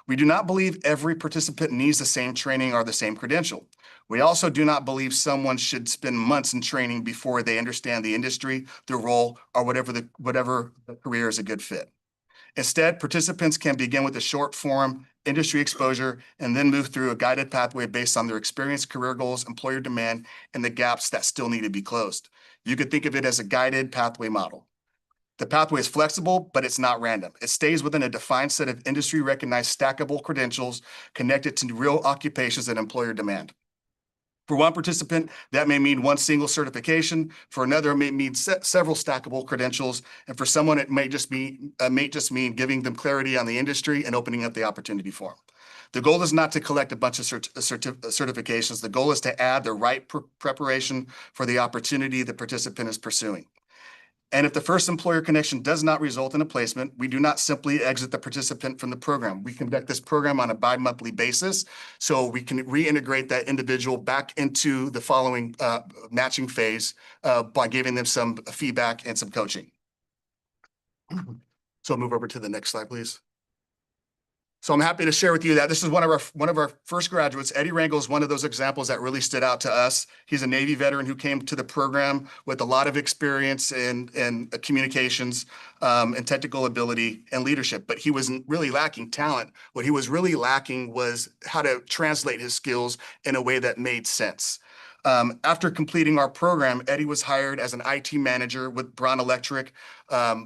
We do not believe every participant needs the same training or the same credential. We also do not believe someone should spend months in training before they understand the industry, their role, or whatever the career is a good fit. Instead, participants can begin with a short form industry exposure and then move through a guided pathway based on their experience, career goals, employer demand, and the gaps that still need to be closed. You could think of it as a guided pathway model. The pathway is flexible, but it's not random. It stays within a defined set of industry-recognized stackable credentials connected to real occupations and employer demand. For one participant, that may mean one single certification. For another, it may mean several stackable credentials. And for someone, it may just mean giving them clarity on the industry and opening up the opportunity for them. The goal is not to collect a bunch of certifications. The goal is to add the right preparation for the opportunity the participant is pursuing. And if the first employer connection does not result in a placement, we do not simply exit the participant from the program. We conduct this program on a bi-monthly basis, so we can reintegrate that individual back into the following matching phase by giving them some feedback and some coaching. So I'll move over to the next slide, please. So I'm happy to share with you that this is one of our first graduates. Eddie Rangel is one of those examples that really stood out to us. He's a Navy veteran who came to the program with a lot of experience in communications and technical ability and leadership, but he wasn't really lacking talent. What he was really lacking was how to translate his skills in a way that made sense. After completing our program, Eddie was hired as an IT manager with Braun Electric,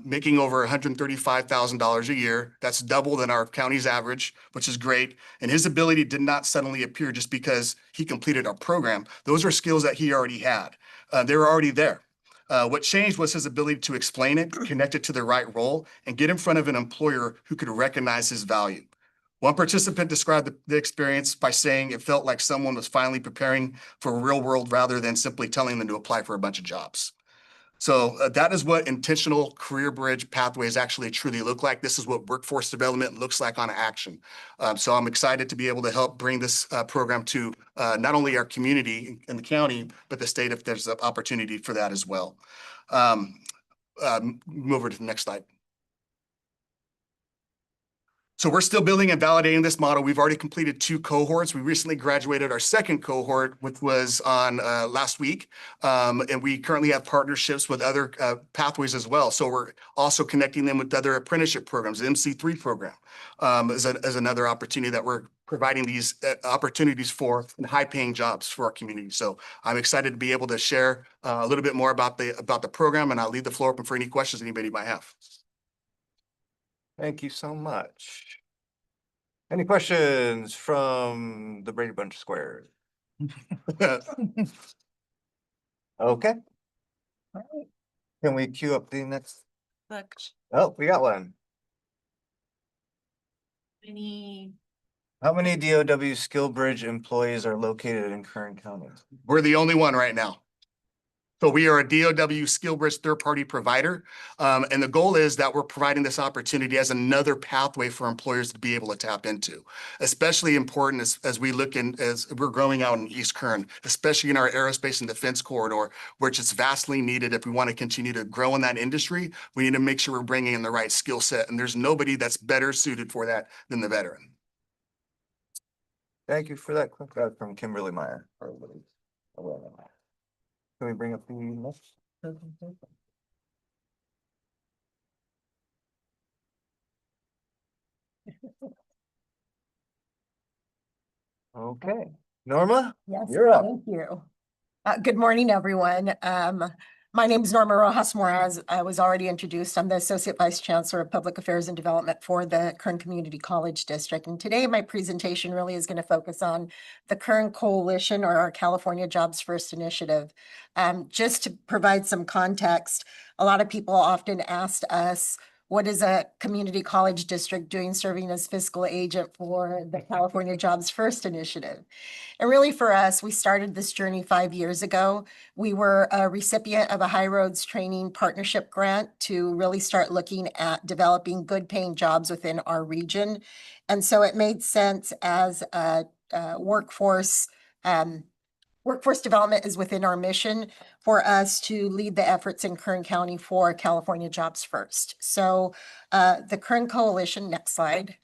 making over $135,000 a year. That's double than our county's average, which is great. And his ability did not suddenly appear just because he completed our program. Those are skills that he already had. They were already there. What changed was his ability to explain it, connect it to the right role, and get in front of an employer who could recognize his value. One participant described the experience by saying it felt like someone was finally preparing for a real world rather than simply telling them to apply for a bunch of jobs. So that is what intentional career bridge pathways actually truly look like. This is what workforce development looks like on action. So I'm excited to be able to help bring this program to not only our community in the county, but the state if there's an opportunity for that as well. Move over to the next slide. So we're still building and validating this model. We've already completed 2 cohorts. We recently graduated our 2nd cohort, which was on last week. And we currently have partnerships with other pathways as well. So we're also connecting them with other apprenticeship programs. The MC3 program is another opportunity that we're providing these opportunities for high-paying jobs for our community. So I'm excited to be able to share a little bit more about the program, and I'll leave the floor open for any questions anybody might have. Thank you so much. Any questions from the Brady Bunch Squares? Okay. Can we queue up the next? Oh, we got one. How many DOW SkillBridge employees are located in Kern County? We're the only one right now. So we are a DOW SkillBridge third-party provider. And the goal is that we're providing this opportunity as another pathway for employers to be able to tap into. Especially important as we look in, as we're growing out in East Kern, especially in our aerospace and defense corridor, which is vastly needed. If we want to continue to grow in that industry, we need to make sure we're bringing in the right skill set. And there's nobody that's better suited for that than the veteran. Thank you for that. From Kimberly Meyer. Can we bring up the next? Okay, Norma? Yes, You're up. thank you. Good morning, everyone. My name is Norma Rojas Mora. As I was already introduced, I'm the Associate Vice Chancellor of Public Affairs and Development for the Kern Community College District. And today my presentation really is going to focus on the Kern Coalition, or our California Jobs First initiative. Just to provide some context, a lot of people often asked us, what is a community college district doing serving as fiscal agent for the California Jobs First initiative? And really for us, we started this journey 5 years ago. We were a recipient of a High Roads Training Partnership Grant to really start looking at developing good paying jobs within our region. And so it made sense as a workforce development is within our mission for us to lead the efforts in Kern County for California Jobs First. So the Kern Coalition, next slide.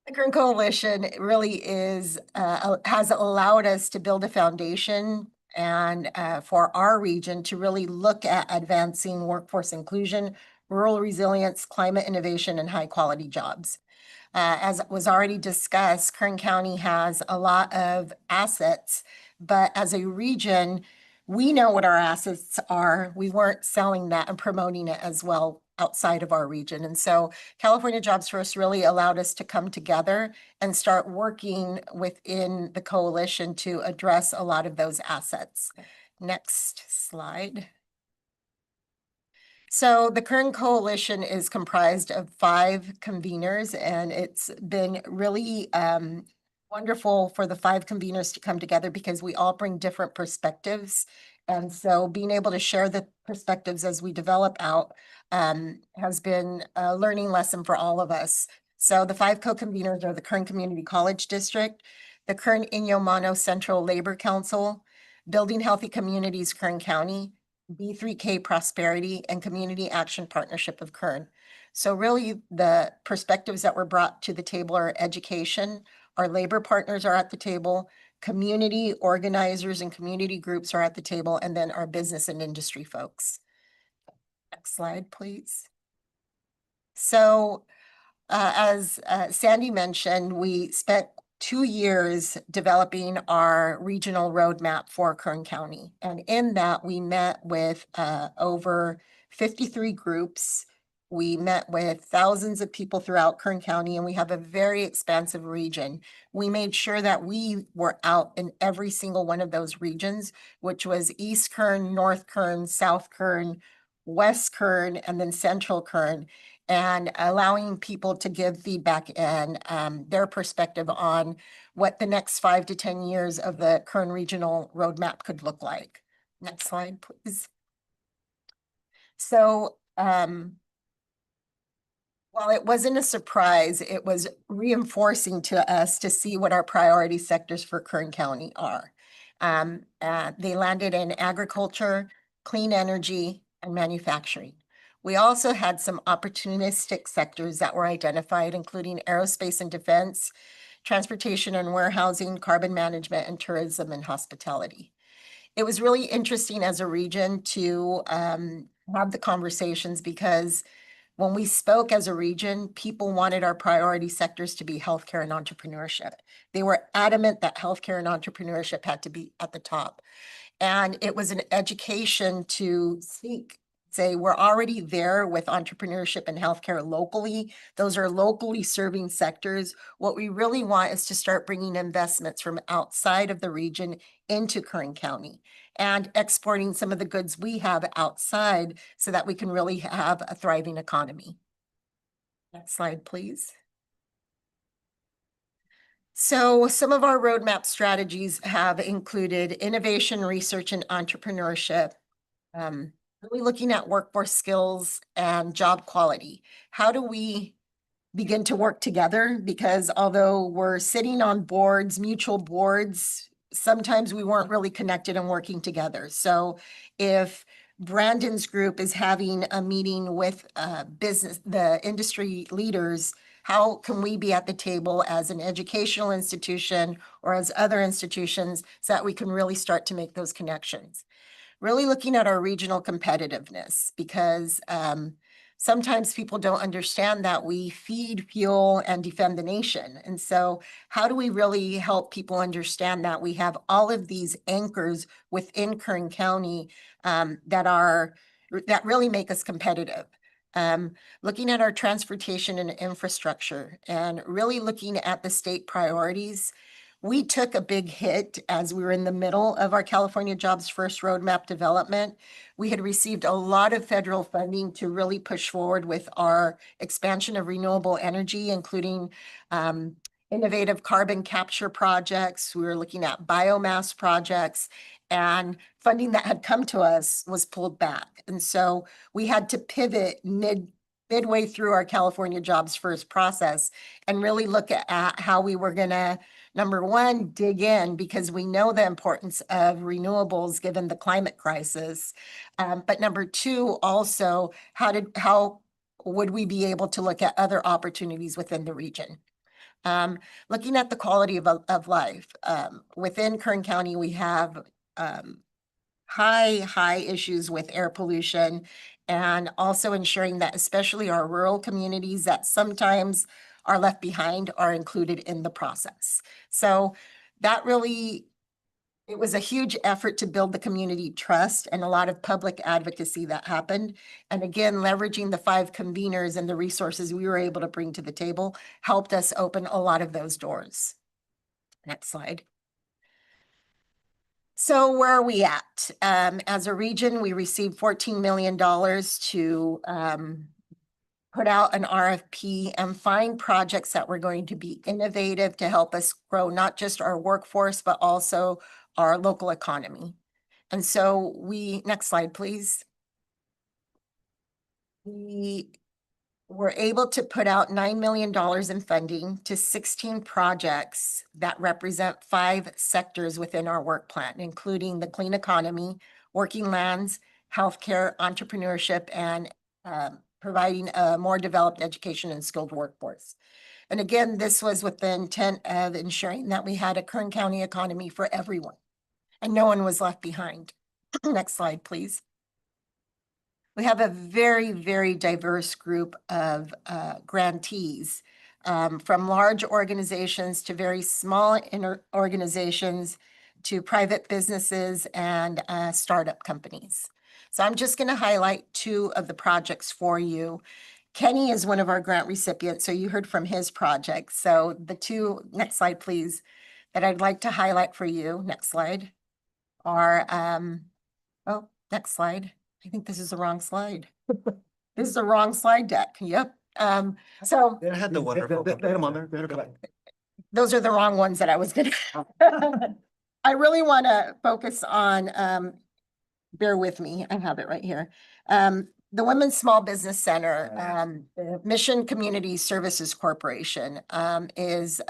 The Kern Coalition really is has allowed us to build a foundation and for our region to really look at advancing workforce inclusion, rural resilience, climate innovation, and high quality jobs. As was already discussed, Kern County has a lot of assets, but as a region, we know what our assets are. We weren't selling that and promoting it as well outside of our region. And so California Jobs First really allowed us to come together and start working within the coalition to address a lot of those assets. Next slide. So the Kern Coalition is comprised of 5 conveners, and it's been really wonderful for the 5 conveners to come together because we all bring different perspectives. And so being able to share the perspectives as we develop out has been a learning lesson for all of us. So the 5 co-conveners are the Kern Community College District, the Kern Inyo Mano Central Labor Council, Building Healthy Communities Kern County, B3K Prosperity, and Community Action Partnership of Kern. So really the perspectives that were brought to the table are education, our labor partners are at the table, community organizers and community groups are at the table, and then our business and industry folks. Next slide, please. So as Sandy mentioned, we spent 2 years developing our regional roadmap for Kern County. And in that, we met with over 53 groups. We met with thousands of people throughout Kern County, and we have a very expansive region. We made sure that we were out in every single one of those regions, which was East Kern, North Kern, South Kern, West Kern, and then Central Kern, and allowing people to give feedback and their perspective on what the next 5 to 10 years of the Kern Regional Roadmap could look like. Next slide, please. So, while it wasn't a surprise, it was reinforcing to us to see what our priority sectors for Kern County are. They landed in agriculture, clean energy, and manufacturing. We also had some opportunistic sectors that were identified, including aerospace and defense, transportation and warehousing, carbon management, and tourism and hospitality. It was really interesting as a region to have the conversations, because when we spoke as a region, people wanted our priority sectors to be healthcare and entrepreneurship. They were adamant that healthcare and entrepreneurship had to be at the top. And it was an education to say we're already there with entrepreneurship and healthcare locally. Those are locally serving sectors. What we really want is to start bringing investments from outside of the region into Kern County and exporting some of the goods we have outside so that we can really have a thriving economy. Next slide, please. So some of our roadmap strategies have included innovation, research, and entrepreneurship. Really looking at workforce skills and job quality. How do we begin to work together? Because although we're sitting on boards, mutual boards, sometimes we weren't really connected and working together. So if Brandon's group is having a meeting with the industry leaders, how can we be at the table as an educational institution or as other institutions so that we can really start to make those connections? Really looking at our regional competitiveness, because sometimes people don't understand that we feed, fuel, and defend the nation. And so how do we really help people understand that we have all of these anchors within Kern County that really make us competitive? Looking at our transportation and infrastructure, and really looking at the state priorities. We took a big hit as we were in the middle of our California Jobs First roadmap development. We had received a lot of federal funding to really push forward with our expansion of renewable energy, including innovative carbon capture projects. We were looking at biomass projects, and funding that had come to us was pulled back. And so we had to pivot midway through our California Jobs First process and really look at how we were gonna, number one, dig in, because we know the importance of renewables given the climate crisis. But number two, also, how would we be able to look at other opportunities within the region? Looking at the quality of life. Within Kern County, we have high issues with air pollution, and also ensuring that especially our rural communities that sometimes are left behind are included in the process. So that really, it was a huge effort to build the community trust and a lot of public advocacy that happened. And again, leveraging the 5 conveners and the resources we were able to bring to the table helped us open a lot of those doors. Next slide. So where are we at? As a region, we received $14 million to put out an RFP and find projects that were going to be innovative to help us grow not just our workforce, but also our local economy. And so next slide, please. We were able to put out $9 million in funding to 16 projects that represent 5 sectors within our work plan, including the clean economy, working lands, healthcare, entrepreneurship, and providing a more developed education and skilled workforce. And again, this was with the intent of ensuring that we had a Kern County economy for everyone and no one was left behind. Next slide, please. We have a very, very diverse group of grantees. from large organizations to very small organizations to private businesses and startup companies. So I'm just going to highlight two of the projects for you. Kenny is one of our grant recipients, so you heard from his project. So the two, next slide, please, that I'd like to highlight for you, next slide, are, oh, next slide. I think this is the wrong slide. This is the wrong slide deck. Yep. So It had the wonderful. They had them on there. They had them on there. those are the wrong ones that I was gonna. I really want to focus on, bear with me, I have it right here. The Women's Small Business Center, the Mission Community Services Corporation, is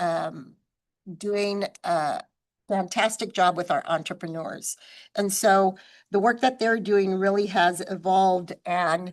doing a fantastic job with our entrepreneurs. And so the work that they're doing really has evolved, and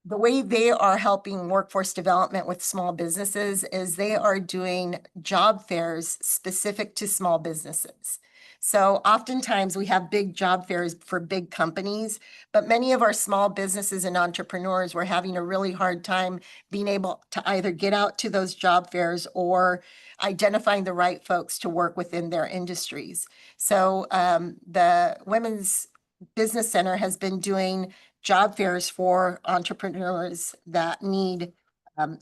the way they are helping workforce development with small businesses is they are doing job fairs specific to small businesses. So oftentimes we have big job fairs for big companies, but many of our small businesses and entrepreneurs were having a really hard time being able to either get out to those job fairs or identifying the right folks to work within their industries. So the Women's Business Center has been doing job fairs for entrepreneurs that need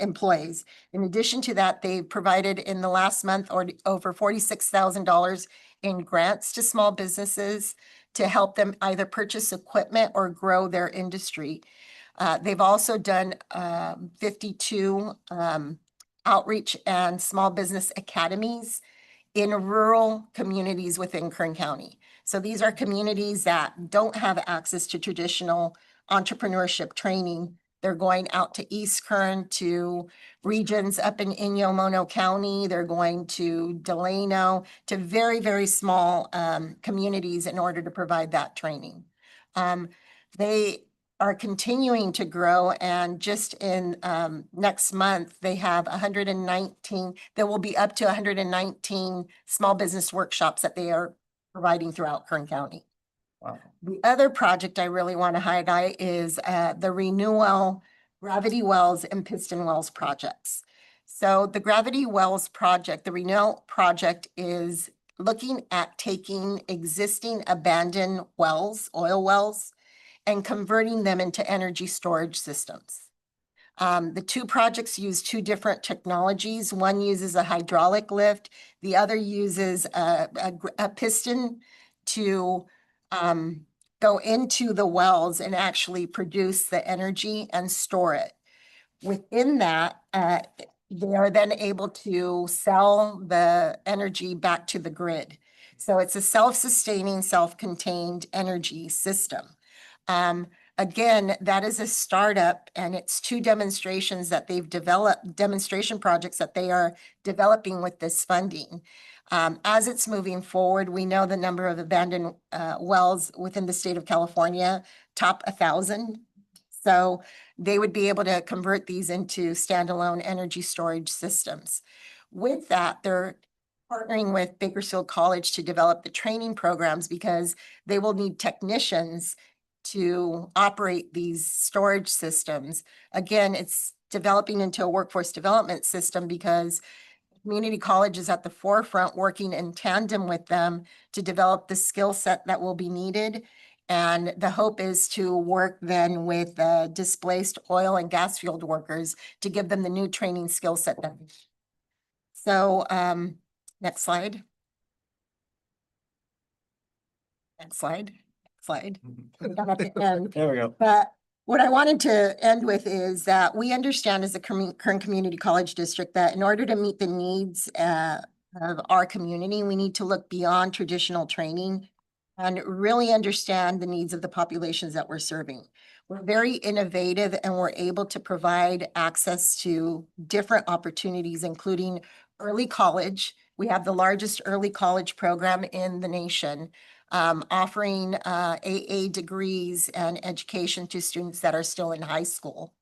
employees. In addition to that, they provided in the last month or over $46,000 in grants to small businesses to help them either purchase equipment or grow their industry. They've also done 52 outreach and small business academies in rural communities within Kern County. So these are communities that don't have access to traditional entrepreneurship training. They're going out to East Kern, to regions up in Inyo County. They're going to Delano, to very, very small communities in order to provide that training. They are continuing to grow, and just in next month, they have 119, there will be up to 119 small business workshops that they are providing throughout Kern County. Wow. The other project I really want to highlight is the Renewal Gravity Wells and Piston Wells projects. So the Gravity Wells project, the Renewal project, is looking at taking existing abandoned wells, oil wells, and converting them into energy storage systems. The two projects use two different technologies. One uses a hydraulic lift. The other uses a piston to go into the wells and actually produce the energy and store it. Within that, they are then able to sell the energy back to the grid. So it's a self-sustaining, self-contained energy system. Again, that is a startup, and it's two demonstrations that they've developed, demonstration projects that they are developing with this funding. As it's moving forward, we know the number of abandoned wells within the state of California top 1,000. So they would be able to convert these into standalone energy storage systems. With that, they're partnering with Bakersfield College to develop the training programs, because they will need technicians to operate these storage systems. Again, it's developing into a workforce development system because community college is at the forefront, working in tandem with them to develop the skill set that will be needed. And the hope is to work then with displaced oil and gas field workers to give them the new training skill set. So next slide. Next slide. Slide. We don't have to end. There we go. But what I wanted to end with is that we understand as a Kern Community College District that in order to meet the needs of our community, we need to look beyond traditional training and really understand the needs of the populations that we're serving. We're very innovative, and we're able to provide access to different opportunities, including early college. We have the largest early college program in the nation, offering AA degrees and education to students that are still in high school.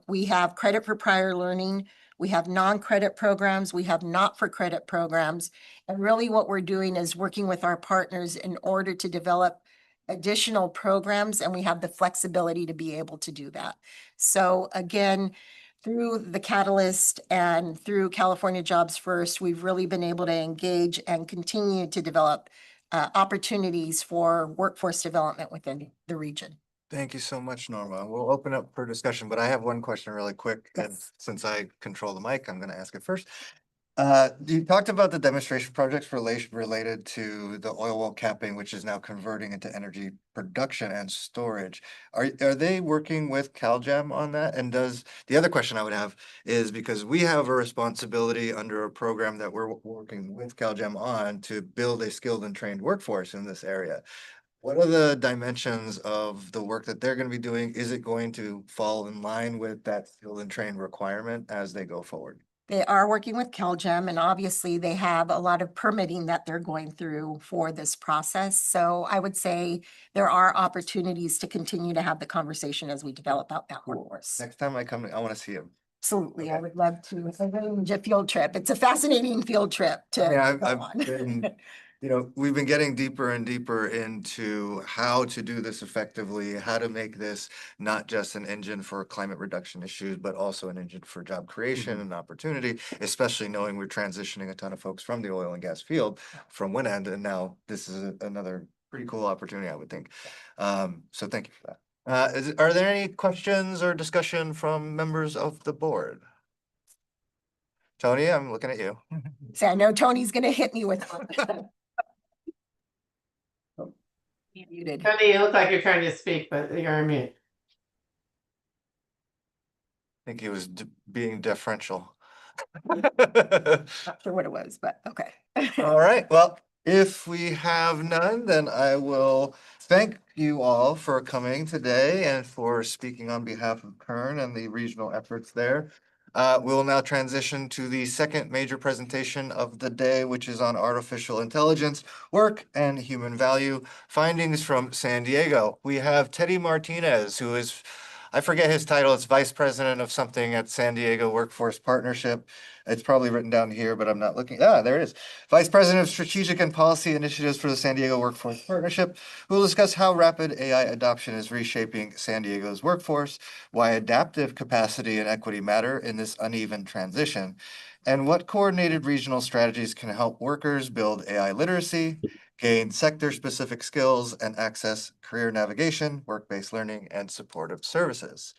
We have credit for prior learning. We have non-credit programs. We have not-for-credit programs. And really what we're doing is working with our partners in order to develop additional programs, and we have the flexibility to be able to do that. So again, through the Catalyst and through California Jobs First, we've really been able to engage and continue to develop opportunities for workforce development within the region. Thank you so much, Norma. We'll open up for discussion, but I have one question really quick. And Yes. since I control the mic, I'm going to ask it first. You talked about the demonstration projects related to the oil well capping, which is now converting into energy production and storage. Are they working with CalGEM on that? And the other question I would have is, because we have a responsibility under a program that we're working with CalGEM on to build a skilled and trained workforce in this area. What are the dimensions of the work that they're going to be doing? Is it going to fall in line with that skilled and trained requirement as they go forward? They are working with CalGEM, and obviously they have a lot of permitting that they're going through for this process. So I would say there are opportunities to continue to have the conversation as we develop out that workforce. Next time I come, I want to see them. Absolutely, I Okay. would love to arrange a field trip. It's a fascinating field trip to Yeah, go I've on. been, we've been getting deeper and deeper into how to do this effectively, how to make this not just an engine for climate reduction issues, but also an engine for job creation and opportunity, especially knowing we're transitioning a ton of folks from the oil and gas field from one end, and now this is another pretty cool opportunity, I would think. So thank you for that. Are there any questions or discussion from members of the board? Tony, I'm looking at you. So I know Tony's gonna hit me with one. Muted. Tony, you look like you're trying to speak, but you're on mute. I think he was being deferential. Not sure what it was, but okay. All right, well, if we have none, then I will thank you all for coming today and for speaking on behalf of Kern and the regional efforts there. We'll now transition to the second major presentation of the day, which is on artificial intelligence, work and human value, findings from San Diego. We have Teddy Martinez, who is, I forget his title, it's Vice President of something at San Diego Workforce Partnership. It's probably written down here, but I'm not looking. There it is. Vice President of Strategic and Policy Initiatives for the San Diego Workforce Partnership, who will discuss how rapid AI adoption is reshaping San Diego's workforce, why adaptive capacity and equity matter in this uneven transition, and what coordinated regional strategies can help workers build AI literacy, gain sector-specific skills, and access career navigation, work-based learning, and supportive services.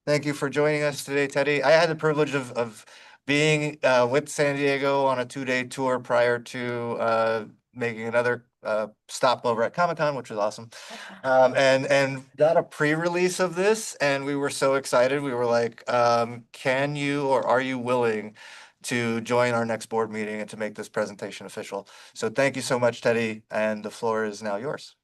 Thank you for joining us today, Teddy. I had the privilege of being with San Diego on a 2-day tour prior to making another stop over at Comic-Con, which was awesome. And got a pre-release of this, and we were so excited. We were like, can you or are you willing to join our next board meeting and to make this presentation official? So thank you so much, Teddy, and the floor is now yours.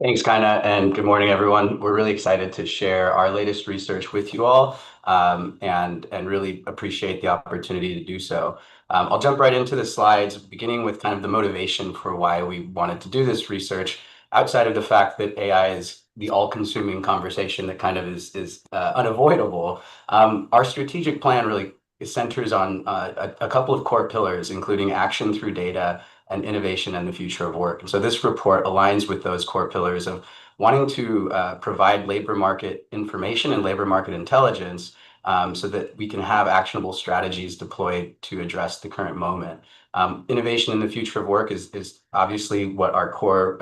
Thanks, Kaina, and good morning, everyone. We're really excited to share our latest research with you all, and really appreciate the opportunity to do so. I'll jump right into the slides, beginning with kind of the motivation for why we wanted to do this research, outside of the fact that AI is the all-consuming conversation that kind of is unavoidable. Our strategic plan really centers on a couple of core pillars, including action through data and innovation and the future of work. And so this report aligns with those core pillars of wanting to provide labor market information and labor market intelligence so that we can have actionable strategies deployed to address the current moment. Innovation in the future of work is obviously what our core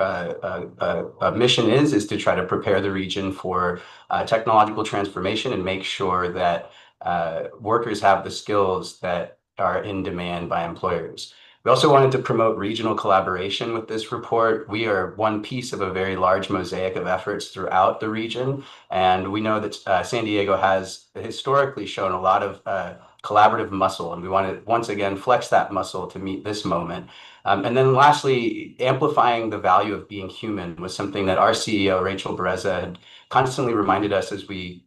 mission is to try to prepare the region for technological transformation and make sure that workers have the skills that are in demand by employers. We also wanted to promote regional collaboration with this report. We are one piece of a very large mosaic of efforts throughout the region, and we know that San Diego has historically shown a lot of collaborative muscle, and we want to once again flex that muscle to meet this moment. And then lastly, amplifying the value of being human was something that our CEO, Rachel Bereza, had constantly reminded us as we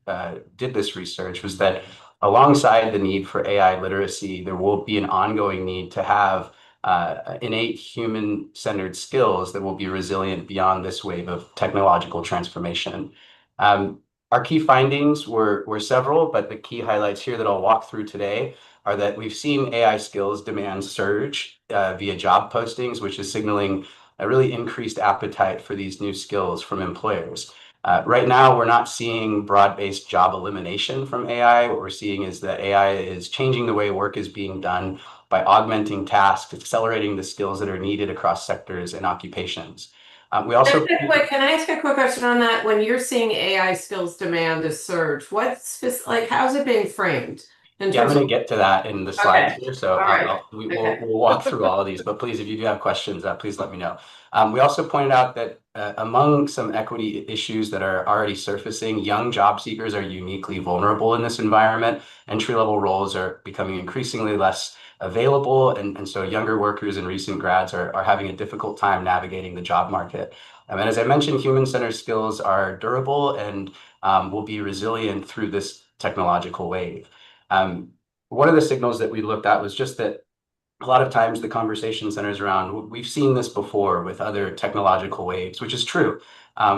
did this research, was that alongside the need for AI literacy, there will be an ongoing need to have innate human-centered skills that will be resilient beyond this wave of technological transformation. Our key findings were several, but the key highlights here that I'll walk through today are that we've seen AI skills demand surge via job postings, which is signaling a really increased appetite for these new skills from employers. Right now, we're not seeing broad-based job elimination from AI. What we're seeing is that AI is changing the way work is being done by augmenting tasks, accelerating the skills that are needed across sectors and occupations. We also Can I ask a quick question on that? When you're seeing AI skills demand a surge, like, how's it being framed? I'm going to get to that in the slides here, so All right. we'll walk through all of these. But please, if you do have questions, please let me know. We also pointed out that among some equity issues that are already surfacing, young job seekers are uniquely vulnerable in this environment. Entry-level roles are becoming increasingly less available, and so younger workers and recent grads are having a difficult time navigating the job market. And as I mentioned, human-centered skills are durable and will be resilient through this technological wave. One of the signals that we looked at was just that a lot of times the conversation centers around, we've seen this before with other technological waves, which is true.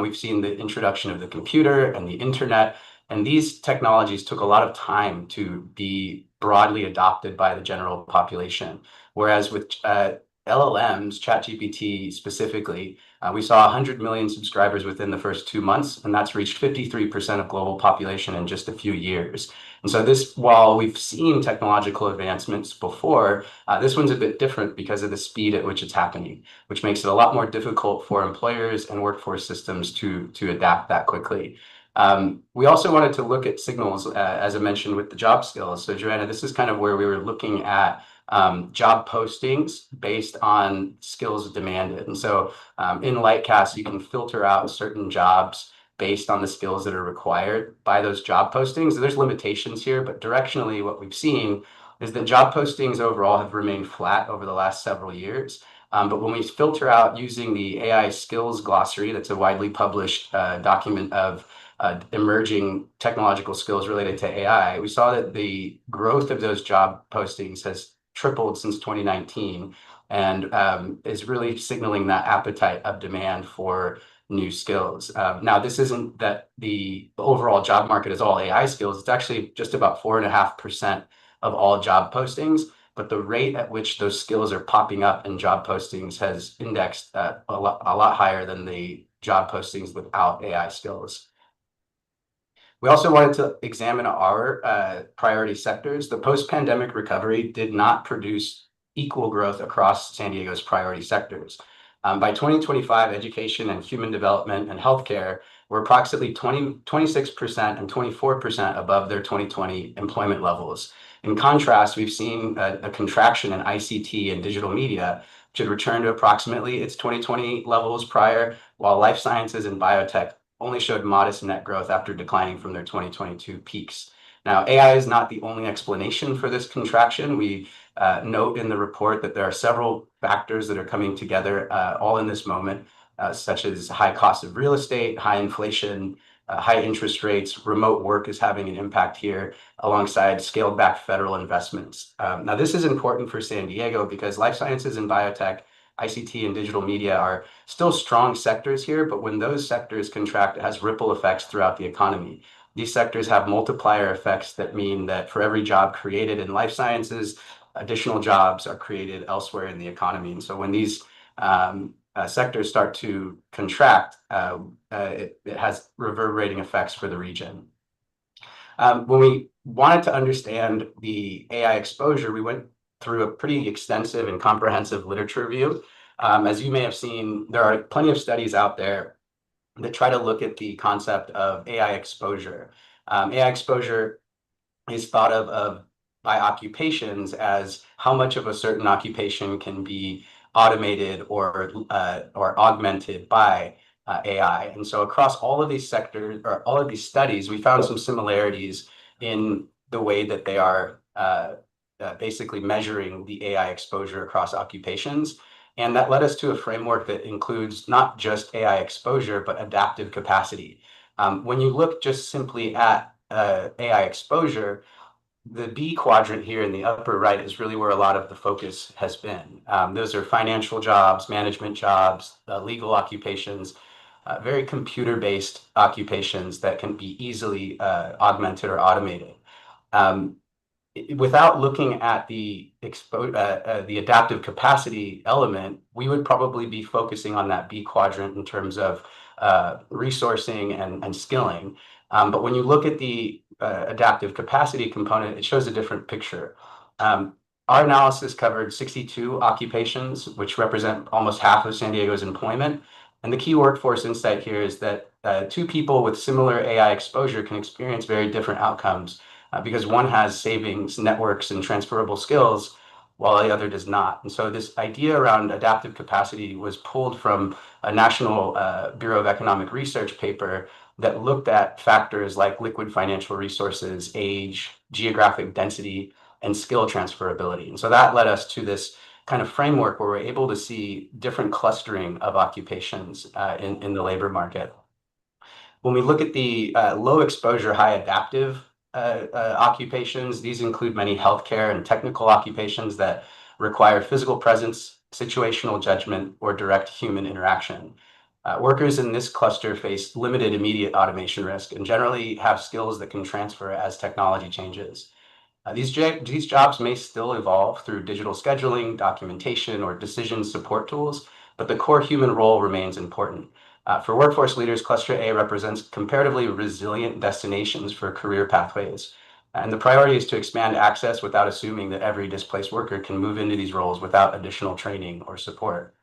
We've seen the introduction of the computer and the internet, and these technologies took a lot of time to be broadly adopted by the general population. Whereas with LLMs, ChatGPT specifically, we saw 100 million subscribers within the first 2 months, and that's reached 53% of global population in just a few years. And so this, while we've seen technological advancements before, this one's a bit different because of the speed at which it's happening, which makes it a lot more difficult for employers and workforce systems to adapt that quickly. We also wanted to look at signals, as I mentioned, with the job skills. So Joanna, this is kind of where we were looking at job postings based on skills demanded. And so in Lightcast, you can filter out certain jobs based on the skills that are required by those job postings. There's limitations here, but directionally what we've seen is that job postings overall have remained flat over the last several years. But when we filter out using the AI skills glossary, that's a widely published document of emerging technological skills related to AI, we saw that the growth of those job postings has tripled since 2019 and is really signaling that appetite of demand for new skills. Now, this isn't that the overall job market is all AI skills. It's actually just about 4.5% of all job postings, but the rate at which those skills are popping up in job postings has indexed a lot higher than the job postings without AI skills. We also wanted to examine our priority sectors. The post-pandemic recovery did not produce equal growth across San Diego's priority sectors. By 2025, education and human development and healthcare were approximately 26% and 24% above their 2020 employment levels. In contrast, we've seen a contraction in ICT and digital media, which had returned to approximately its 2020 levels prior, while life sciences and biotech only showed modest net growth after declining from their 2022 peaks. Now, AI is not the only explanation for this contraction. We note in the report that there are several factors that are coming together all in this moment, such as high cost of real estate, high inflation, high interest rates. Remote work is having an impact here alongside scaled back federal investments. Now, this is important for San Diego because life sciences and biotech, ICT and digital media are still strong sectors here, but when those sectors contract, it has ripple effects throughout the economy. These sectors have multiplier effects that mean that for every job created in life sciences, additional jobs are created elsewhere in the economy. And so when these sectors start to contract, it has reverberating effects for the region. When we wanted to understand the AI exposure, we went through a pretty extensive and comprehensive literature review. As you may have seen, there are plenty of studies out there that try to look at the concept of AI exposure. AI exposure is thought of by occupations as how much of a certain occupation can be automated or augmented by AI. And so across all of these sectors or all of these studies, we found some similarities in the way that they are basically measuring the AI exposure across occupations. And that led us to a framework that includes not just AI exposure, but adaptive capacity. When you look just simply at AI exposure, the B quadrant here in the upper right is really where a lot of the focus has been. Those are financial jobs, management jobs, legal occupations, very computer-based occupations that can be easily augmented or automated. without looking at the adaptive capacity element, we would probably be focusing on that B quadrant in terms of resourcing and skilling. But when you look at the adaptive capacity component, it shows a different picture. Our analysis covered 62 occupations, which represent almost half of San Diego's employment. And the key workforce insight here is that two people with similar AI exposure can experience very different outcomes because one has savings, networks, and transferable skills, while the other does not. And so this idea around adaptive capacity was pulled from a National Bureau of Economic Research paper that looked at factors like liquid financial resources, age, geographic density, and skill transferability. And so that led us to this kind of framework where we're able to see different clustering of occupations in the labor market. When we look at the low exposure, high adaptive occupations, these include many healthcare and technical occupations that require physical presence, situational judgment, or direct human interaction. Workers in this cluster face limited immediate automation risk and generally have skills that can transfer as technology changes. These jobs may still evolve through digital scheduling, documentation, or decision support tools, but the core human role remains important. For workforce leaders, Cluster A represents comparatively resilient destinations for career pathways. And the priority is to expand access without assuming that every displaced worker can move into these roles without additional training or support.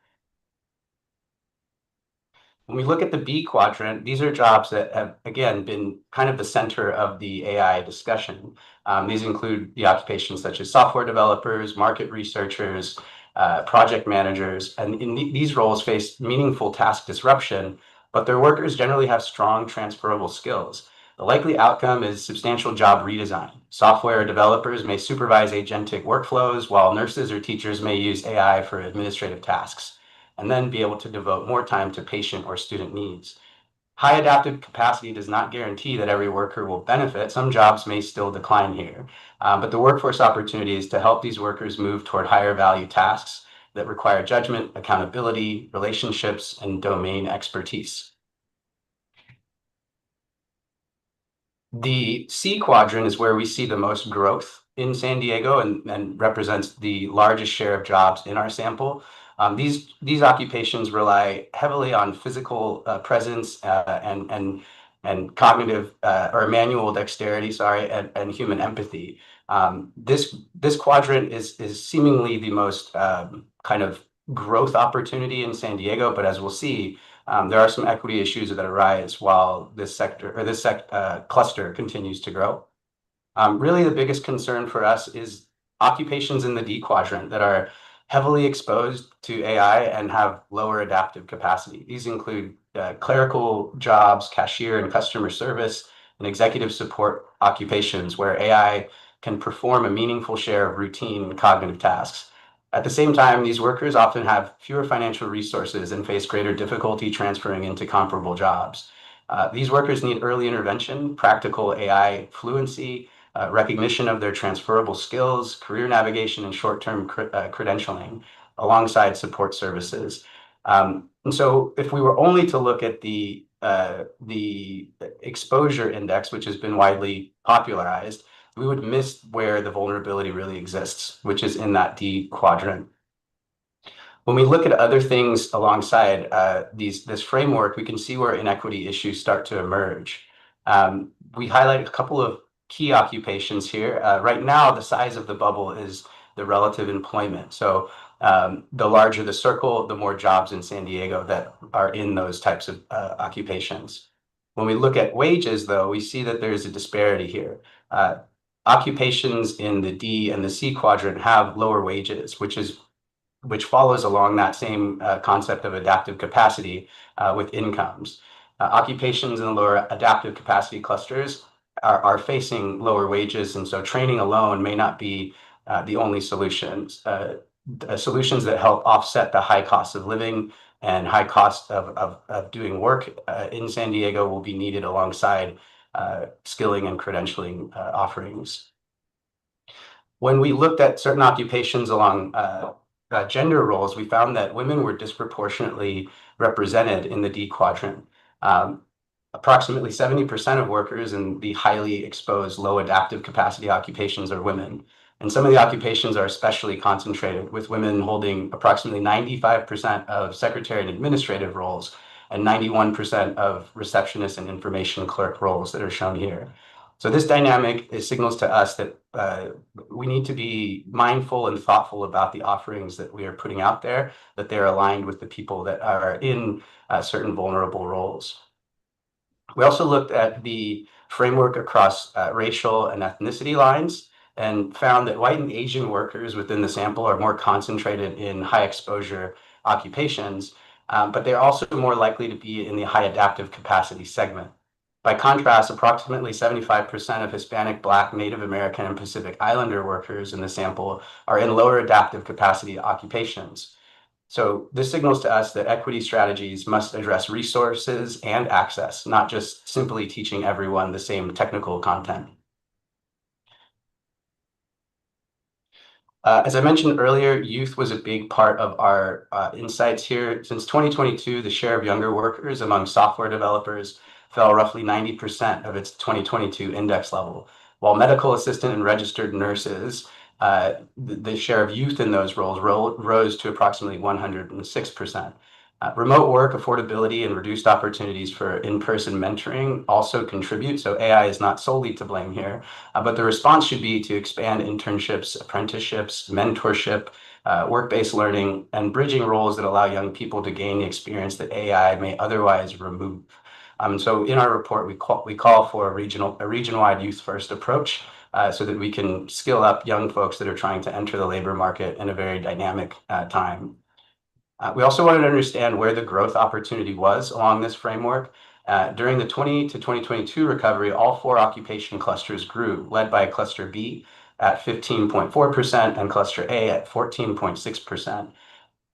When we look at the B quadrant, these are jobs that have, again, been kind of the center of the AI discussion. These include the occupations such as software developers, market researchers, project managers, and these roles face meaningful task disruption, but their workers generally have strong transferable skills. The likely outcome is substantial job redesign. Software developers may supervise agentic workflows, while nurses or teachers may use AI for administrative tasks, and then be able to devote more time to patient or student needs. High adaptive capacity does not guarantee that every worker will benefit. Some jobs may still decline here, but the workforce opportunity is to help these workers move toward higher value tasks that require judgment, accountability, relationships, and domain expertise. The C quadrant is where we see the most growth in San Diego and represents the largest share of jobs in our sample. These occupations rely heavily on physical presence and cognitive or manual dexterity, and human empathy. This quadrant is seemingly the most kind of growth opportunity in San Diego, but as we'll see, there are some equity issues that arise while this cluster continues to grow. Really, the biggest concern for us is occupations in the D quadrant that are heavily exposed to AI and have lower adaptive capacity. These include clerical jobs, cashier and customer service, and executive support occupations where AI can perform a meaningful share of routine cognitive tasks. At the same time, these workers often have fewer financial resources and face greater difficulty transferring into comparable jobs. These workers need early intervention, practical AI fluency, recognition of their transferable skills, career navigation, and short-term credentialing alongside support services. And so if we were only to look at the exposure index, which has been widely popularized, we would miss where the vulnerability really exists, which is in that D quadrant. When we look at other things alongside this framework, we can see where inequity issues start to emerge. We highlight a couple of key occupations here. Right now, the size of the bubble is the relative employment. So the larger the circle, the more jobs in San Diego that are in those types of occupations. When we look at wages, though, we see that there's a disparity here. Occupations in the D and the C quadrant have lower wages, which follows along that same concept of adaptive capacity with incomes. Occupations in the lower adaptive capacity clusters are facing lower wages, and so training alone may not be the only solutions. Solutions that help offset the high cost of living and high cost of doing work in San Diego will be needed alongside skilling and credentialing offerings. When we looked at certain occupations along gender roles, we found that women were disproportionately represented in the D quadrant. Approximately 70% of workers in the highly exposed, low adaptive capacity occupations are women. And some of the occupations are especially concentrated, with women holding approximately 95% of secretary and administrative roles and 91% of receptionist and information clerk roles that are shown here. So this dynamic signals to us that we need to be mindful and thoughtful about the offerings that we are putting out there, that they're aligned with the people that are in certain vulnerable roles. We also looked at the framework across racial and ethnicity lines and found that white and Asian workers within the sample are more concentrated in high exposure occupations, but they're also more likely to be in the high adaptive capacity segment. By contrast, approximately 75% of Hispanic, Black, Native American, and Pacific Islander workers in the sample are in lower adaptive capacity occupations. So this signals to us that equity strategies must address resources and access, not just simply teaching everyone the same technical content. As I mentioned earlier, youth was a big part of our insights here. Since 2022, the share of younger workers among software developers fell roughly 90% of its 2022 index level, while medical assistant and registered nurses, the share of youth in those roles rose to approximately 106%. Remote work, affordability, and reduced opportunities for in-person mentoring also contribute. So AI is not solely to blame here, but the response should be to expand internships, apprenticeships, mentorship, work-based learning, and bridging roles that allow young people to gain the experience that AI may otherwise remove. So in our report, we call for a region-wide youth-first approach so that we can skill up young folks that are trying to enter the labor market in a very dynamic time. We also wanted to understand where the growth opportunity was along this framework. During the 20 to 2022 recovery, all 4 occupation clusters grew, led by Cluster B at 15.4% and Cluster A at 14.6%.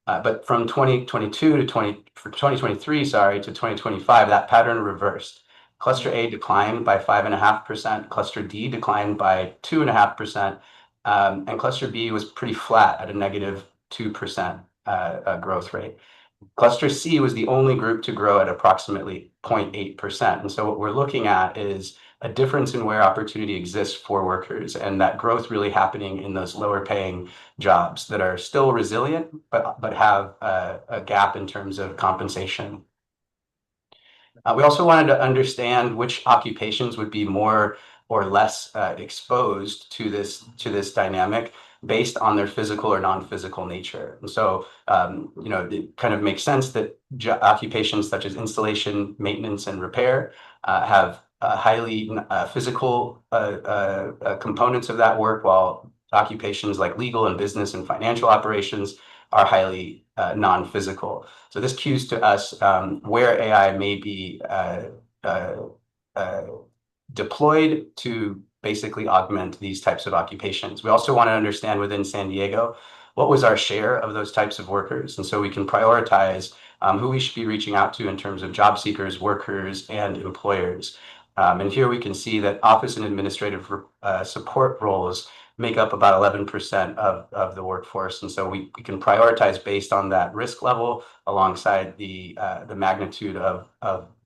But from 2022 to 2023, to 2025, that pattern reversed. Cluster A declined by 5.5%, Cluster D declined by 2.5%, and Cluster B was pretty flat at a negative 2% growth rate. Cluster C was the only group to grow at approximately 0.8%. And so what we're looking at is a difference in where opportunity exists for workers, and that growth really happening in those lower paying jobs that are still resilient, but have a gap in terms of compensation. We also wanted to understand which occupations would be more or less exposed to this dynamic based on their physical or non-physical nature. And so, it kind of makes sense that occupations such as installation, maintenance, and repair have highly physical components of that work, while occupations like legal and business and financial operations are highly non-physical. So this cues to us where AI may be deployed to basically augment these types of occupations. We also want to understand within San Diego, what was our share of those types of workers? And so we can prioritize who we should be reaching out to in terms of job seekers, workers, and employers. And here we can see that office and administrative support roles make up about 11% of the workforce. And so we can prioritize based on that risk level alongside the magnitude of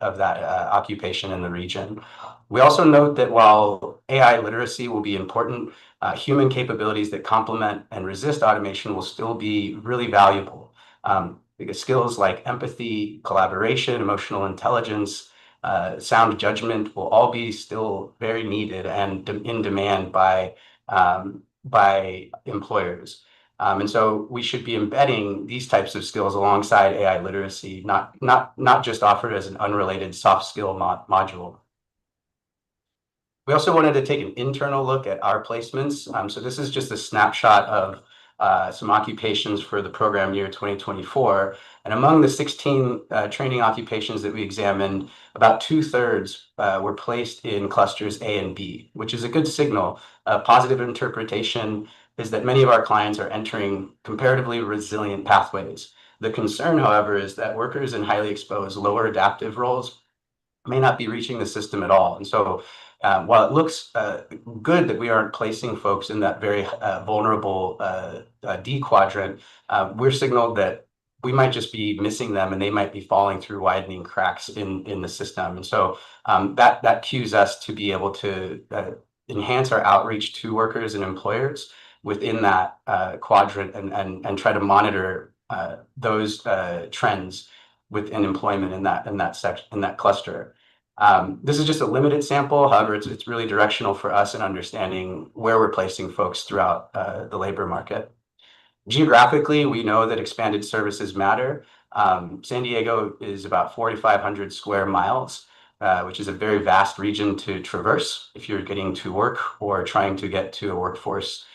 that occupation in the region. We also note that while AI literacy will be important, human capabilities that complement and resist automation will still be really valuable. Because skills like empathy, collaboration, emotional intelligence, sound judgment will all be still very needed and in demand by employers. And so we should be embedding these types of skills alongside AI literacy, not just offered as an unrelated soft skill module. We also wanted to take an internal look at our placements. So this is just a snapshot of some occupations for the program year 2024. And among the 16 training occupations that we examined, about 2/3 were placed in clusters A and B, which is a good signal. A positive interpretation is that many of our clients are entering comparatively resilient pathways. The concern, however, is that workers in highly exposed, lower adaptive roles may not be reaching the system at all. And so while it looks good that we aren't placing folks in that very vulnerable D quadrant, we're signaled that we might just be missing them and they might be falling through widening cracks in the system. And so that cues us to be able to enhance our outreach to workers and employers within that quadrant and try to monitor those trends within employment in that cluster. This is just a limited sample. However, it's really directional for us in understanding where we're placing folks throughout the labor market. Geographically, we know that expanded services matter. San Diego is about 4,500 square miles, which is a very vast region to traverse if you're getting to work or trying to get to a workforce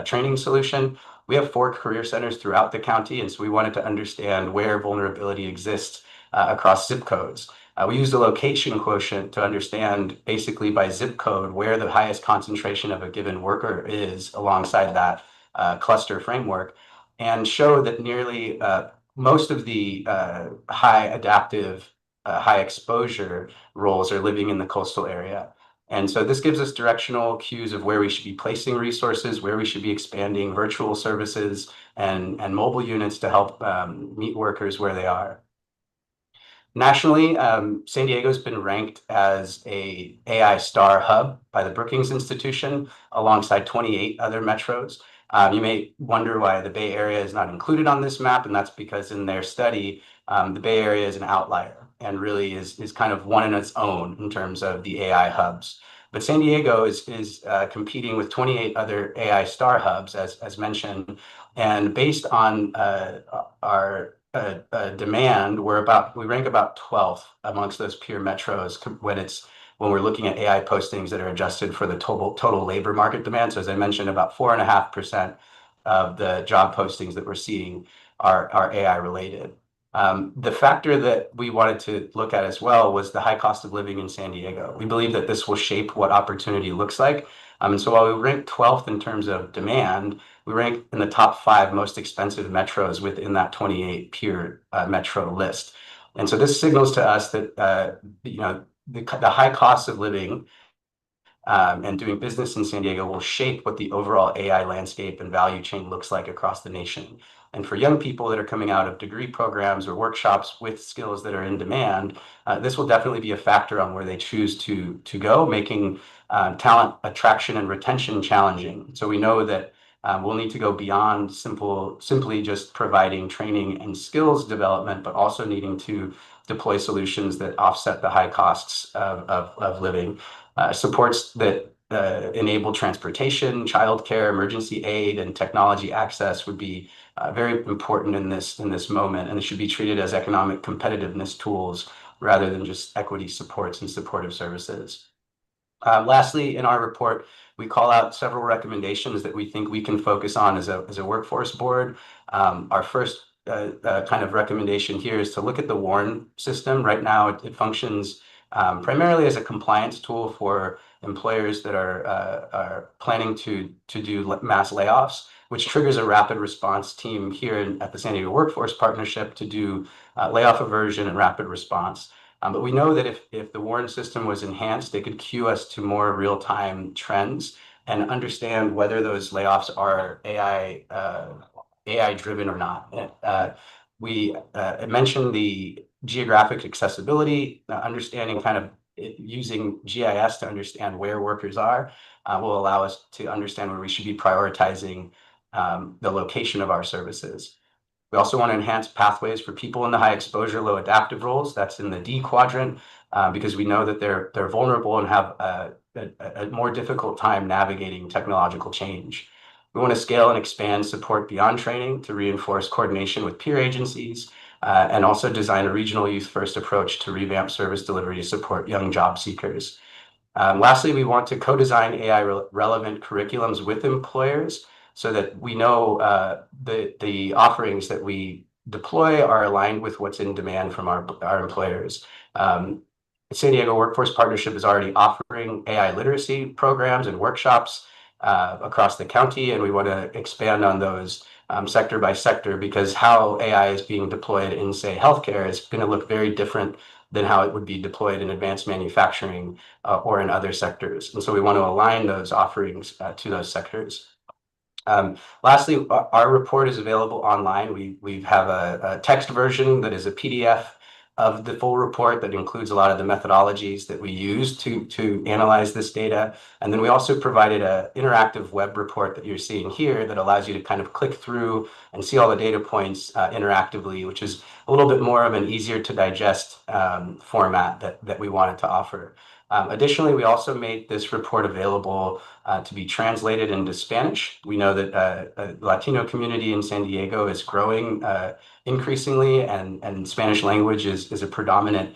training solution. We have 4 career centers throughout the county, and so we wanted to understand where vulnerability exists across zip codes. We used a location quotient to understand basically by zip code where the highest concentration of a given worker is alongside that cluster framework, and show that nearly most of the high adaptive, high exposure roles are living in the coastal area. And so this gives us directional cues of where we should be placing resources, where we should be expanding virtual services and mobile units to help meet workers where they are. Nationally, San Diego's been ranked as a AI star hub by the Brookings Institution alongside 28 other metros. You may wonder why the Bay Area is not included on this map, and that's because in their study, the Bay Area is an outlier and really is kind of one in its own in terms of the AI hubs. But San Diego is competing with 28 other AI star hubs, as mentioned, and based on our demand, we rank about 12th amongst those peer metros when we're looking at AI postings that are adjusted for the total labor market demand. So as I mentioned, about 4.5% of the job postings that we're seeing are AI related. The factor that we wanted to look at as well was the high cost of living in San Diego. We believe that this will shape what opportunity looks like. And so while we rank 12th in terms of demand, we rank in the top 5 most expensive metros within that 28 peer metro list. And so this signals to us that the high cost of living and doing business in San Diego will shape what the overall AI landscape and value chain looks like across the nation. And for young people that are coming out of degree programs or workshops with skills that are in demand, this will definitely be a factor on where they choose to go, making talent attraction and retention challenging. So we know that we'll need to go beyond simply just providing training and skills development, but also needing to deploy solutions that offset the high costs of living. Supports that enable transportation, childcare, emergency aid, and technology access would be very important in this moment, and it should be treated as economic competitiveness tools rather than just equity supports and supportive services. Lastly, in our report, we call out several recommendations that we think we can focus on as a workforce board. Our first kind of recommendation here is to look at the WARN system. Right now, it functions primarily as a compliance tool for employers that are planning to do mass layoffs, which triggers a rapid response team here at the San Diego Workforce Partnership to do layoff aversion and rapid response. But we know that if the WARN system was enhanced, it could cue us to more real-time trends and understand whether those layoffs are AI driven or not. We mentioned the geographic accessibility, understanding kind of using GIS to understand where workers are will allow us to understand where we should be prioritizing the location of our services. We also want to enhance pathways for people in the high exposure, low adaptive roles. That's in the D quadrant, because we know that they're vulnerable and have a more difficult time navigating technological change. We want to scale and expand support beyond training to reinforce coordination with peer agencies, and also design a regional youth first approach to revamp service delivery to support young job seekers. Lastly, we want to co-design AI relevant curriculums with employers so that we know the offerings that we deploy are aligned with what's in demand from our employers. San Diego Workforce Partnership is already offering AI literacy programs and workshops across the county, and we want to expand on those sector by sector, because how AI is being deployed in, say, healthcare is going to look very different than how it would be deployed in advanced manufacturing or in other sectors. And so we want to align those offerings to those sectors. Lastly, our report is available online. We have a text version that is a PDF of the full report that includes a lot of the methodologies that we use to analyze this data. And then we also provided an interactive web report that you're seeing here that allows you to kind of click through and see all the data points interactively, which is a little bit more of an easier to digest format that we wanted to offer. Additionally, we also made this report available to be translated into Spanish. We know that the Latino community in San Diego is growing increasingly, and Spanish language is a predominant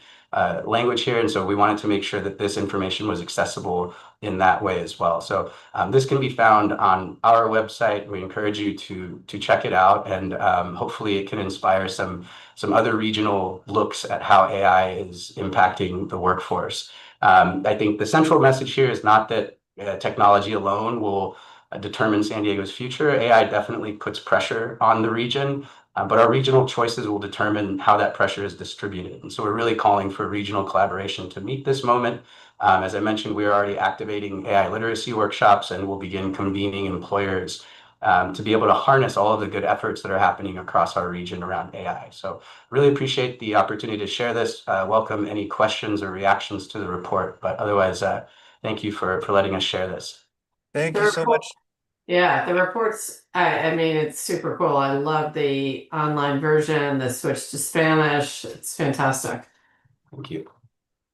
language here. And so we wanted to make sure that this information was accessible in that way as well. So this can be found on our website. We encourage you to check it out, and hopefully it can inspire some other regional looks at how AI is impacting the workforce. I think the central message here is not that technology alone will determine San Diego's future. AI definitely puts pressure on the region, but our regional choices will determine how that pressure is distributed. And so we're really calling for regional collaboration to meet this moment. As I mentioned, we are already activating AI literacy workshops, and we'll begin convening employers to be able to harness all of the good efforts that are happening across our region around AI. So really appreciate the opportunity to share this. Welcome any questions or reactions to the report, but otherwise, thank you for letting us share this. Thank you so much. Yeah, the reports, I mean, it's super cool. I love the online version, the switch to Spanish. It's fantastic. Thank you.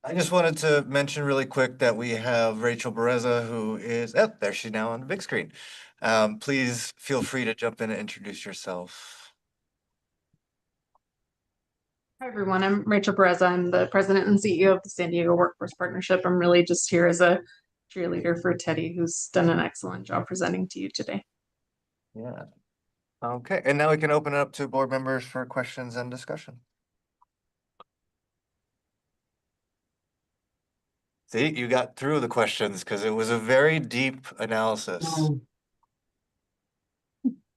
I just wanted to mention really quick that we have Rachel Bereza, who is, oh, there she's now on the big screen. Please feel free to jump in and introduce yourself. Hi, everyone. I'm Rachel Bereza. I'm the president and CEO of the San Diego Workforce Partnership. I'm really just here as a cheerleader for Teddy, who's done an excellent job presenting to you today. Yeah. Okay, and now we can open it up to board members for questions and discussion. See, you got through the questions because it was a very deep analysis.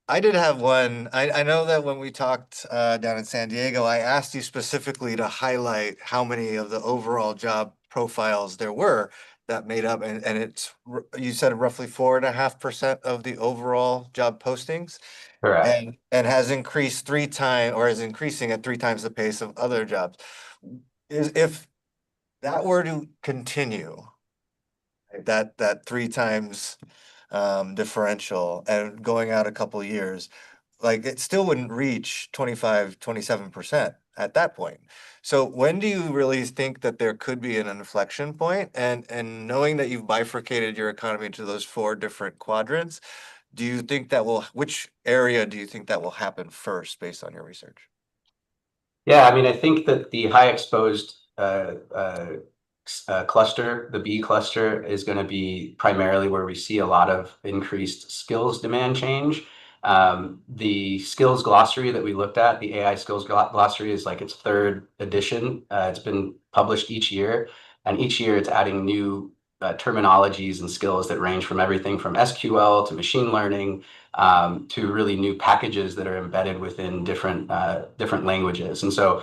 I did have one. I know that when we talked down in San Diego, I asked you specifically to highlight how many of the overall job profiles there were that made up, and it's, you said roughly 4.5% of the overall job postings. Correct. And has increased 3 times, or is increasing at 3 times the pace of other jobs. If that were to continue, that 3 times differential and going out a couple of years, like it still wouldn't reach 25-27% at that point. So when do you really think that there could be an inflection point? And knowing that you've bifurcated your economy into those 4 different quadrants, do you think that which area do you think that will happen first based on your research? Yeah, I mean, I think that the high exposed cluster, the B cluster, is going to be primarily where we see a lot of increased skills demand change. The skills glossary that we looked at, the AI skills glossary, is like its 3rd edition. It's been published each year, and each year it's adding new terminologies and skills that range from everything from SQL to machine learning to really new packages that are embedded within different languages. And so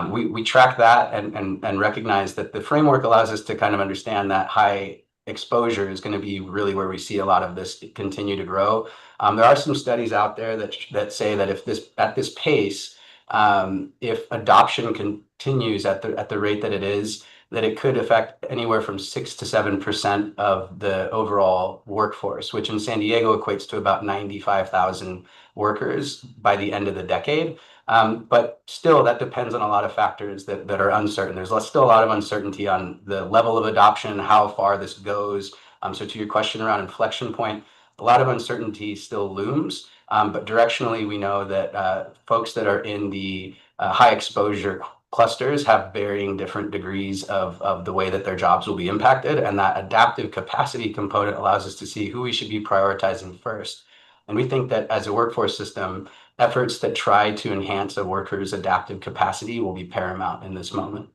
we track that and recognize that the framework allows us to kind of understand that high exposure is going to be really where we see a lot of this continue to grow. There are some studies out there that say that if at this pace, if adoption continues at the rate that it is, that it could affect anywhere from 6 to 7% of the overall workforce, which in San Diego equates to about 95,000 workers by the end of the decade. But still, that depends on a lot of factors that are uncertain. There's still a lot of uncertainty on the level of adoption, how far this goes. So to your question around inflection point, a lot of uncertainty still looms. But directionally, we know that folks that are in the high exposure clusters have varying different degrees of the way that their jobs will be impacted. And that adaptive capacity component allows us to see who we should be prioritizing first. And we think that as a workforce system, efforts that try to enhance a worker's adaptive capacity will be paramount in this moment.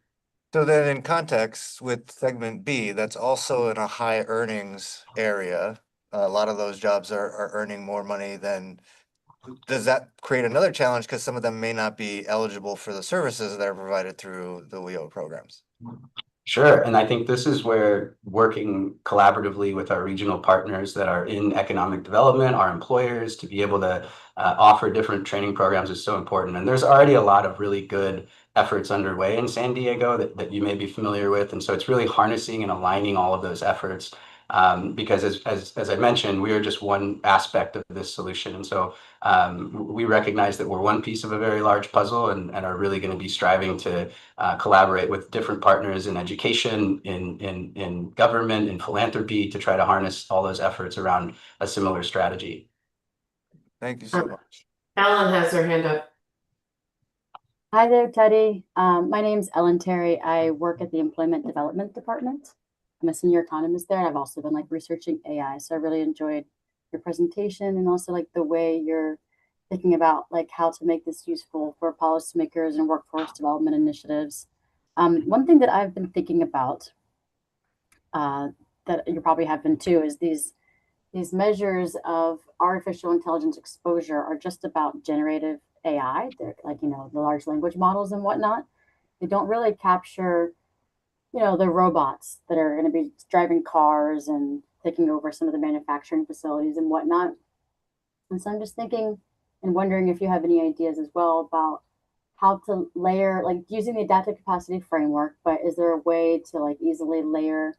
So then in context with segment B, that's also in a high earnings area. A lot of those jobs are earning more money than. Does that create another challenge because some of them may not be eligible for the services that are provided through the WIO programs? Sure. And I think this is where working collaboratively with our regional partners that are in economic development, our employers, to be able to offer different training programs is so important. And there's already a lot of really good efforts underway in San Diego that you may be familiar with. And so it's really harnessing and aligning all of those efforts. Because as I mentioned, we are just one aspect of this solution. And so we recognize that we're one piece of a very large puzzle and are really going to be striving to collaborate with different partners in education, in government, in philanthropy to try to harness all those efforts around a similar strategy. Thank you so much. Ellen has her hand up. Hi there, Teddy. My name's Ellen Terry. I work at the Employment Development Department. I'm a senior economist there. I've also been researching AI. So I really enjoyed your presentation and also the way you're thinking about how to make this useful for policymakers and workforce development initiatives. One thing that I've been thinking about that you probably have been too is these measures of artificial intelligence exposure are just about generative AI. They're the large language models and whatnot. They don't really capture the robots that are going to be driving cars and taking over some of the manufacturing facilities and whatnot. And so I'm just thinking and wondering if you have any ideas as well about how to layer, using the adaptive capacity framework, but is there a way to easily layer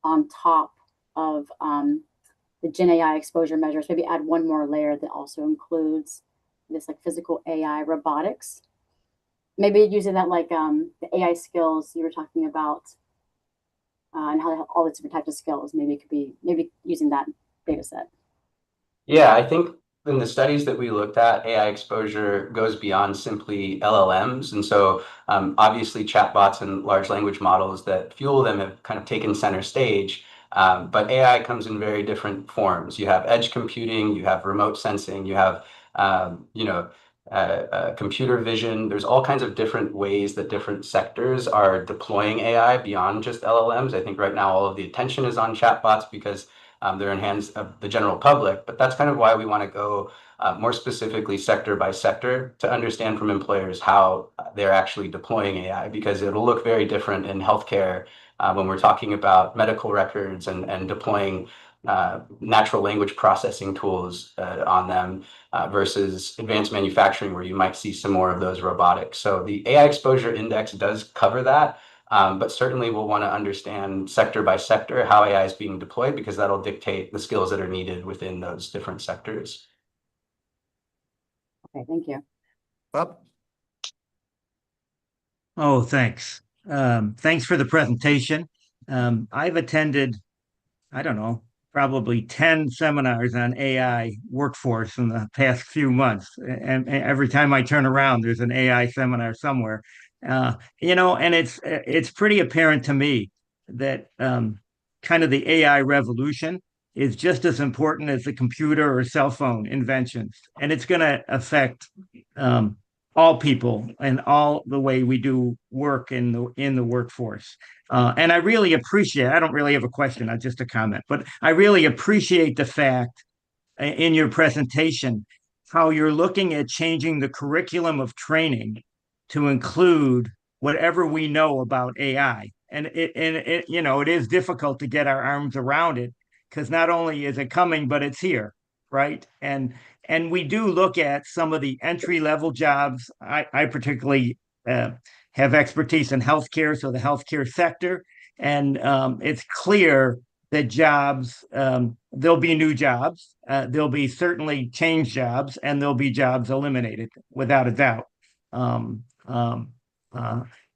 on top of the Gen AI exposure measures, maybe add one more layer that also includes this physical AI robotics? Maybe using that the AI skills you were talking about and how they have all the different types of skills. Maybe it could be using that data set. Yeah, I think in the studies that we looked at, AI exposure goes beyond simply LLMs. And so obviously chatbots and large language models that fuel them have kind of taken center stage. But AI comes in very different forms. You have edge computing, you have remote sensing, you have computer vision. There's all kinds of different ways that different sectors are deploying AI beyond just LLMs. I think right now all of the attention is on chatbots because they're in hands of the general public, but that's kind of why we want to go more specifically sector by sector to understand from employers how they're actually deploying AI, because it'll look very different in healthcare when we're talking about medical records and deploying natural language processing tools on them versus advanced manufacturing, where you might see some more of those robotics. So the AI exposure index does cover that, but certainly we'll want to understand sector by sector how AI is being deployed, because that'll dictate the skills that are needed within those different sectors. Okay, thank you. Bob? Oh, thanks. Thanks for the presentation. I've attended, I don't know, probably 10 seminars on AI workforce in the past few months. And every time I turn around, there's an AI seminar somewhere. And it's pretty apparent to me that kind of the AI revolution is just as important as the computer or cell phone inventions. And it's going to affect all people and all the way we do work in the workforce. And I really appreciate, I don't really have a question, just a comment, but I really appreciate the fact in your presentation how you're looking at changing the curriculum of training to include whatever we know about AI. And it is difficult to get our arms around it, because not only is it coming, but it's here, right? And we do look at some of the entry-level jobs. I particularly have expertise in healthcare, so the healthcare sector. And it's clear that jobs, there'll be new jobs, there'll be certainly change jobs, and there'll be jobs eliminated, without a doubt.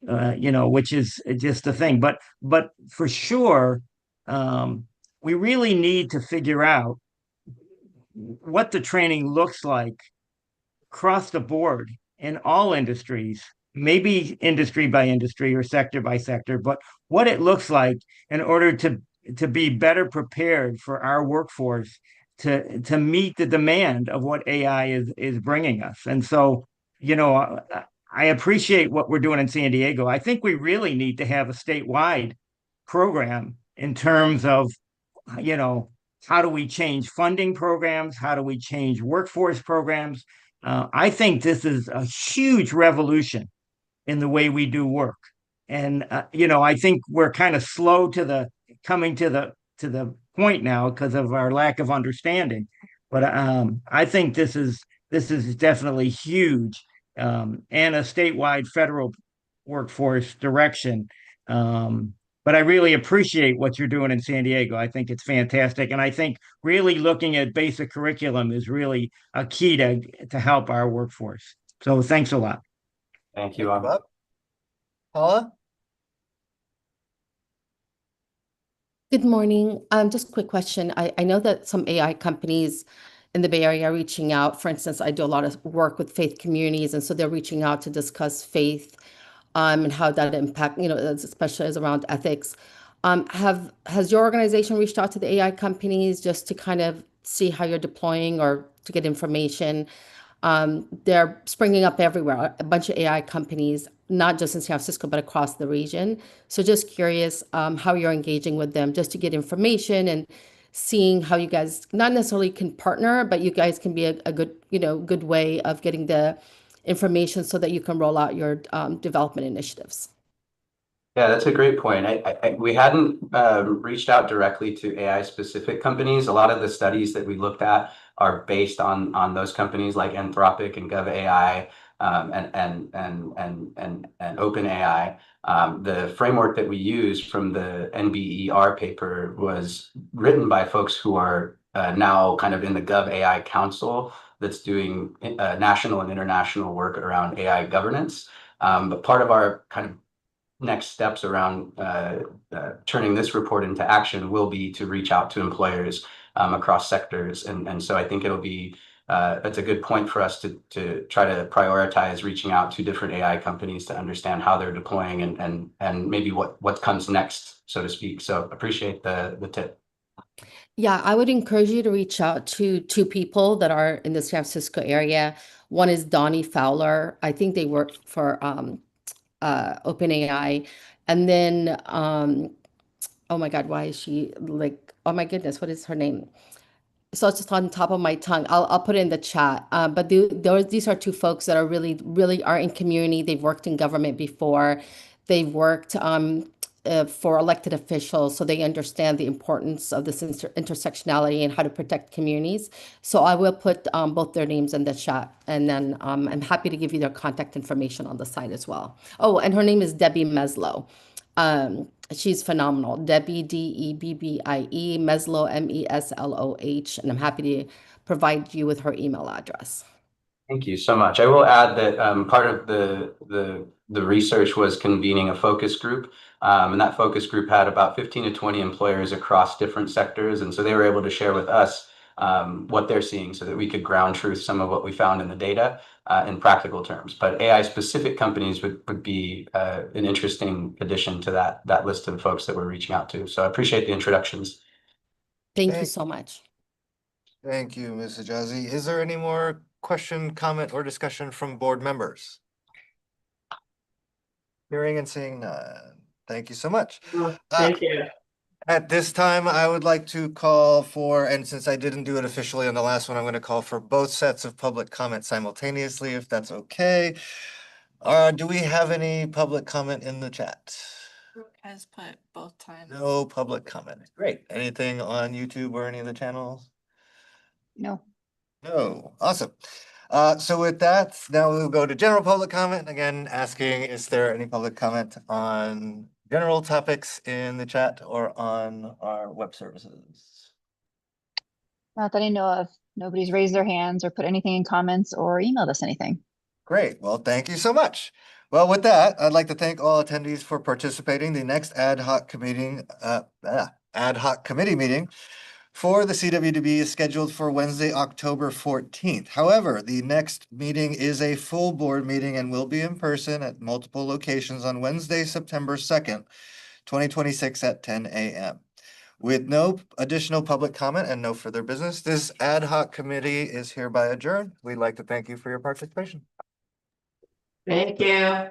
Which is just the thing. But for sure, we really need to figure out what the training looks like across the board in all industries, maybe industry by industry or sector by sector, but what it looks like in order to be better prepared for our workforce to meet the demand of what AI is bringing us. And so, I appreciate what we're doing in San Diego. I think we really need to have a statewide program in terms of, how do we change funding programs? How do we change workforce programs? I think this is a huge revolution in the way we do work. And I think we're kind of slow to the coming to the point now because of our lack of understanding. But I think this is definitely huge, and a statewide federal workforce direction. But I really appreciate what you're doing in San Diego. I think it's fantastic. And I think really looking at basic curriculum is really a key to help our workforce. So thanks a lot. Thank you, Bob. Paula? Good morning. Just a quick question. I know that some AI companies in the Bay Area are reaching out. For instance, I do a lot of work with faith communities, and so they're reaching out to discuss faith and how that impact, especially as around ethics. Has your organization reached out to the AI companies just to kind of see how you're deploying or to get information? They're springing up everywhere, a bunch of AI companies, not just in San Francisco, but across the region. So just curious how you're engaging with them just to get information and seeing how you guys not necessarily can partner, but you guys can be a good, good way of getting the information so that you can roll out your development initiatives. Yeah, that's a great point. We hadn't reached out directly to AI specific companies. A lot of the studies that we looked at are based on those companies like Anthropic and GovAI and OpenAI. The framework that we used from the NBER paper was written by folks who are now kind of in the GovAI Council that's doing national and international work around AI governance. But part of our kind of next steps around turning this report into action will be to reach out to employers across sectors. And so I think it'll be, that's a good point for us to try to prioritize reaching out to different AI companies to understand how they're deploying and maybe what comes next, so to speak. So appreciate the tip. Yeah, I would encourage you to reach out to two people that are in the San Francisco area. One is Donnie Fowler. I think they work for OpenAI. And then, oh my God, why is she like, oh my goodness, what is her name? So it's just on top of my tongue. I'll put it in the chat. But these are two folks that are really are in community. They've worked in government before. They've worked for elected officials, so they understand the importance of this intersectionality and how to protect communities. So I will put both their names in the chat, and then I'm happy to give you their contact information on the site as well. Oh, and her name is Debbie Meslow. She's phenomenal. Debbie, Debbie, Meslow, Mesloh, and I'm happy to provide you with her email address. Thank you so much. I will add that part of the research was convening a focus group, and that focus group had about 15 to 20 employers across different sectors, and so they were able to share with us what they're seeing so that we could ground truth some of what we found in the data in practical terms. But AI-specific companies would be an interesting addition to that list of folks that we're reaching out to. So I appreciate the introductions. Thank you so much. Thank you, Ms. Hijazi. Is there any more question, comment, or discussion from board members? Hearing and seeing none. Thank you so much. Thank you. At this time, I would like to call for, and since I didn't do it officially on the last one, I'm going to call for both sets of public comment simultaneously, if that's okay. Do we have any public comment in the chat? Has put both times. No public comment. Great. Anything on YouTube or any of the channels? No. No. Awesome. So with that, now we'll go to general public comment. Again, asking, is there any public comment on general topics in the chat or on our web services? Not that I know of. Nobody's raised their hands or put anything in comments or emailed us anything. Great. Well, thank you so much. Well, with that, I'd like to thank all attendees for participating. The next ad hoc committee meeting for the CWDB is scheduled for Wednesday, October 14th. However, the next meeting is a full board meeting and will be in person at multiple locations on Wednesday, September 2nd, 2026 at 10 a.m. With no additional public comment and no further business, this ad hoc committee is hereby adjourned. We'd like to thank you for your participation. Thank you.